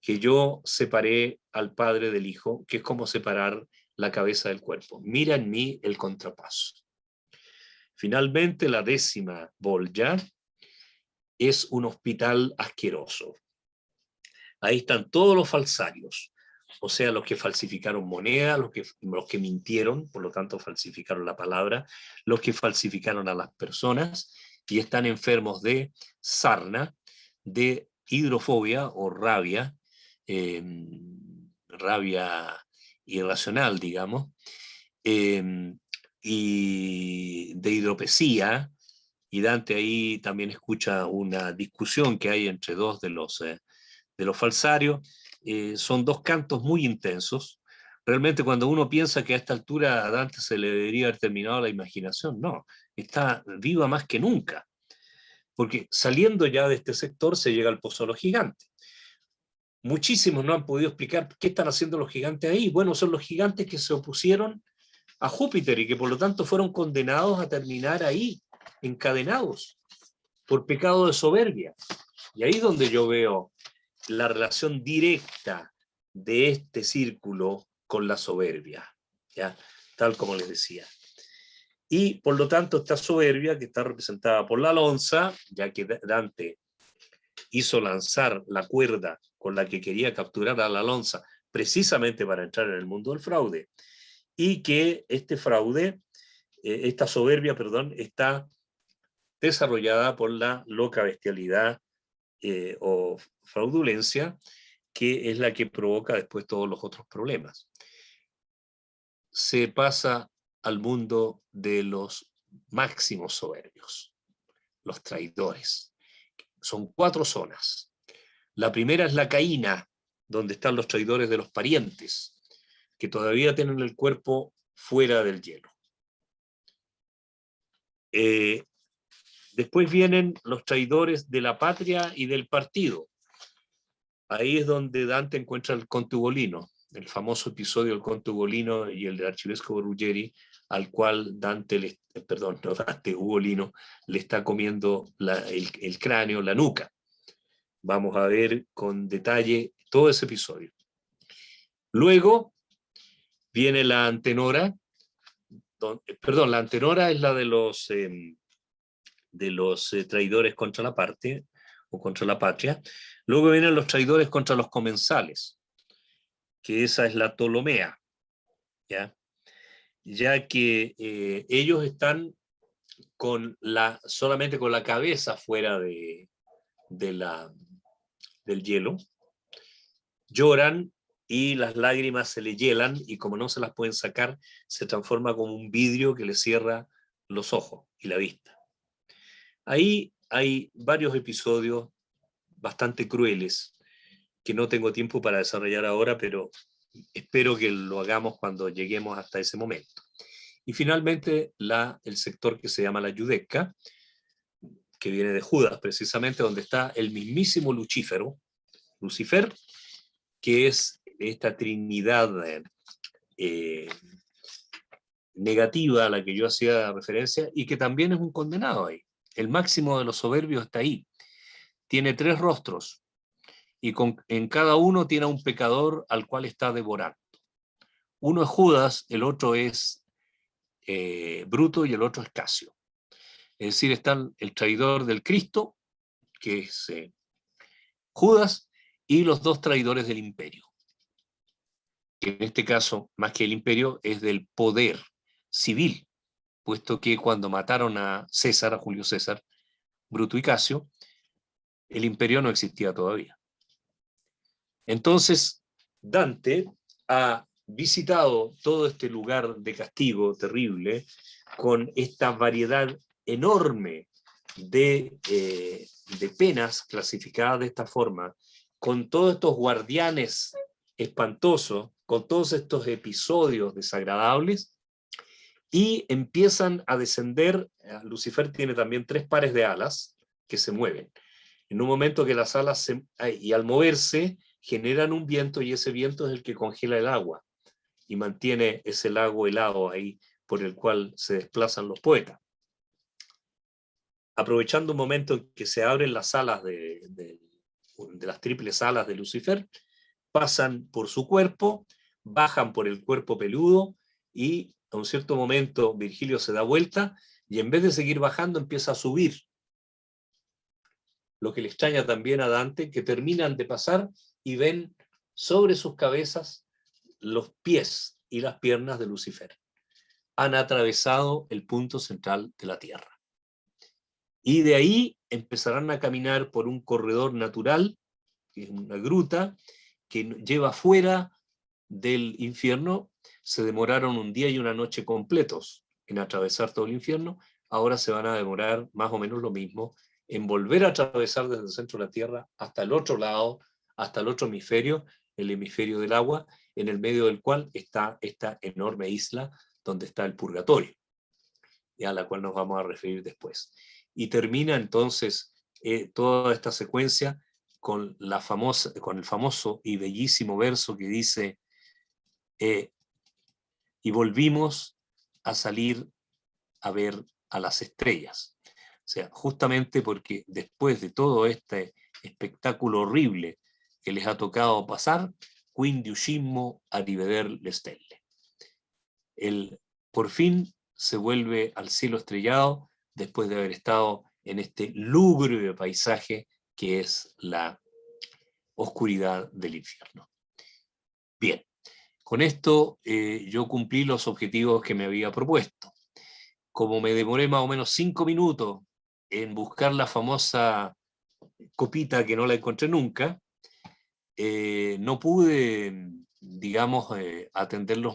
que yo separé al padre del hijo, que es como separar la cabeza del cuerpo. Mira en mí el contrapaso. Finalmente, la 10ª bolla es un hospital asqueroso. Ahí están todos los falsarios, o sea, los que falsificaron moneda, los que mintieron, por lo tanto falsificaron la palabra, los que falsificaron a las personas, y están enfermos de sarna, de hidrofobia o rabia, rabia irracional, digamos, y de hidropesía. Y Dante ahí también escucha una discusión que hay entre dos de los falsarios. Son dos cantos muy intensos. Realmente cuando uno piensa que a esta altura a Dante se le debería haber terminado la imaginación, no, está viva más que nunca. Porque saliendo ya de este sector se llega al Pozo de los Gigantes. Muchísimos no han podido explicar qué están haciendo los gigantes ahí. Bueno, son los gigantes que se opusieron a Júpiter y que por lo tanto fueron condenados a terminar ahí, encadenados, por pecado de soberbia. Y ahí es donde yo veo la relación directa de este círculo con la soberbia, ¿ya? Tal como les decía. Y por lo tanto esta soberbia, que está representada por la lonza, ya que Dante hizo lanzar la cuerda con la que quería capturar a la lonza precisamente para entrar en el mundo del fraude, y que este fraude, esta soberbia, perdón, está desarrollada por la loca bestialidad o fraudulencia, que es la que provoca después todos los otros problemas. Se pasa al mundo de los máximos soberbios, los traidores. Son 4 zonas. La primera es la caína, donde están los traidores de los parientes, que todavía tienen el cuerpo fuera del hielo. Después vienen los traidores de la patria y del partido. Ahí es donde Dante encuentra el Conte Ugolino, el famoso episodio del Conte Ugolino y el del arcivescovo Ruggeri, al cual Ugolino le está comiendo el cráneo, la nuca. Vamos a ver con detalle todo ese episodio. Luego viene la Antenora. La Antenora es la de los traidores contra la parte o contra la patria. Luego vienen los traidores contra los comensales, que esa es la Ptolomea, ¿ya? Ya que ellos están solamente con la cabeza fuera del hielo, lloran y las lágrimas se le hielan y como no se las pueden sacar, se transforma como un vidrio que le cierra los ojos y la vista. Ahí hay varios episodios bastante crueles que no tengo tiempo para desarrollar ahora, pero espero que lo hagamos cuando lleguemos hasta ese momento. Y finalmente el sector que se llama la Giudecca, que viene de Judas precisamente, donde está el mismísimo Lucifer, que es esta trinidad negativa a la que yo hacía referencia y que también es un condenado ahí. El máximo de los soberbios está ahí. Tiene 3 rostros y en cada uno tiene a un pecador al cual está devorando. Uno es Judas, el otro es Bruto y el otro es Casio. Es decir, están el traidor del Cristo, que es Judas, y los 2 traidores del imperio. Que en este caso, más que el imperio, es del poder civil, puesto que cuando mataron a Julio César, Bruto y Casio, el imperio no existía todavía. Entonces, Dante ha visitado todo este lugar de castigo terrible con esta variedad enorme de penas clasificadas de esta forma, con todos estos guardianes espantosos, con todos estos episodios desagradables, y empiezan a descender. Lucifer tiene también 3 pares de alas que se mueven. En un momento que las alas y al moverse generan un viento, y ese viento es el que congela el agua y mantiene ese lago helado ahí por el cual se desplazan los poetas. Aprovechando un momento en que se abren las alas de las triples alas de Lucifer, pasan por su cuerpo, bajan por el cuerpo peludo y a un cierto momento Virgilio se da vuelta y en vez de seguir bajando empieza a subir. Lo que le extraña también a Dante, que terminan de pasar y ven sobre sus cabezas los pies y las piernas de Lucifer. Han atravesado el punto central de la Tierra. Y de ahí empezarán a caminar por un corredor natural, que es una gruta, que lleva fuera del infierno. Se demoraron un día y una noche completos en atravesar todo el infierno. Ahora se van a demorar más o menos lo mismo en volver a atravesar desde el centro de la Tierra hasta el otro lado, hasta el otro hemisferio, el hemisferio del agua, en el medio del cual está esta enorme isla donde está el purgatorio, a la cual nos vamos a referir después. Y termina entonces toda esta secuencia con el famoso y bellísimo verso que dice, y volvimos a salir a ver a las estrellas. O sea, justamente porque después de todo este espectáculo horrible que les ha tocado pasar, quindi uscimmo a riveder le stelle. Por fin se vuelve al cielo estrellado después de haber estado en este lúgubre paisaje que es la oscuridad del infierno. Bien, con esto yo cumplí los objetivos que me había propuesto. Como me demoré más o menos 5 minutos en buscar la famosa copita que no la encontré nunca, no pude, digamos, atender los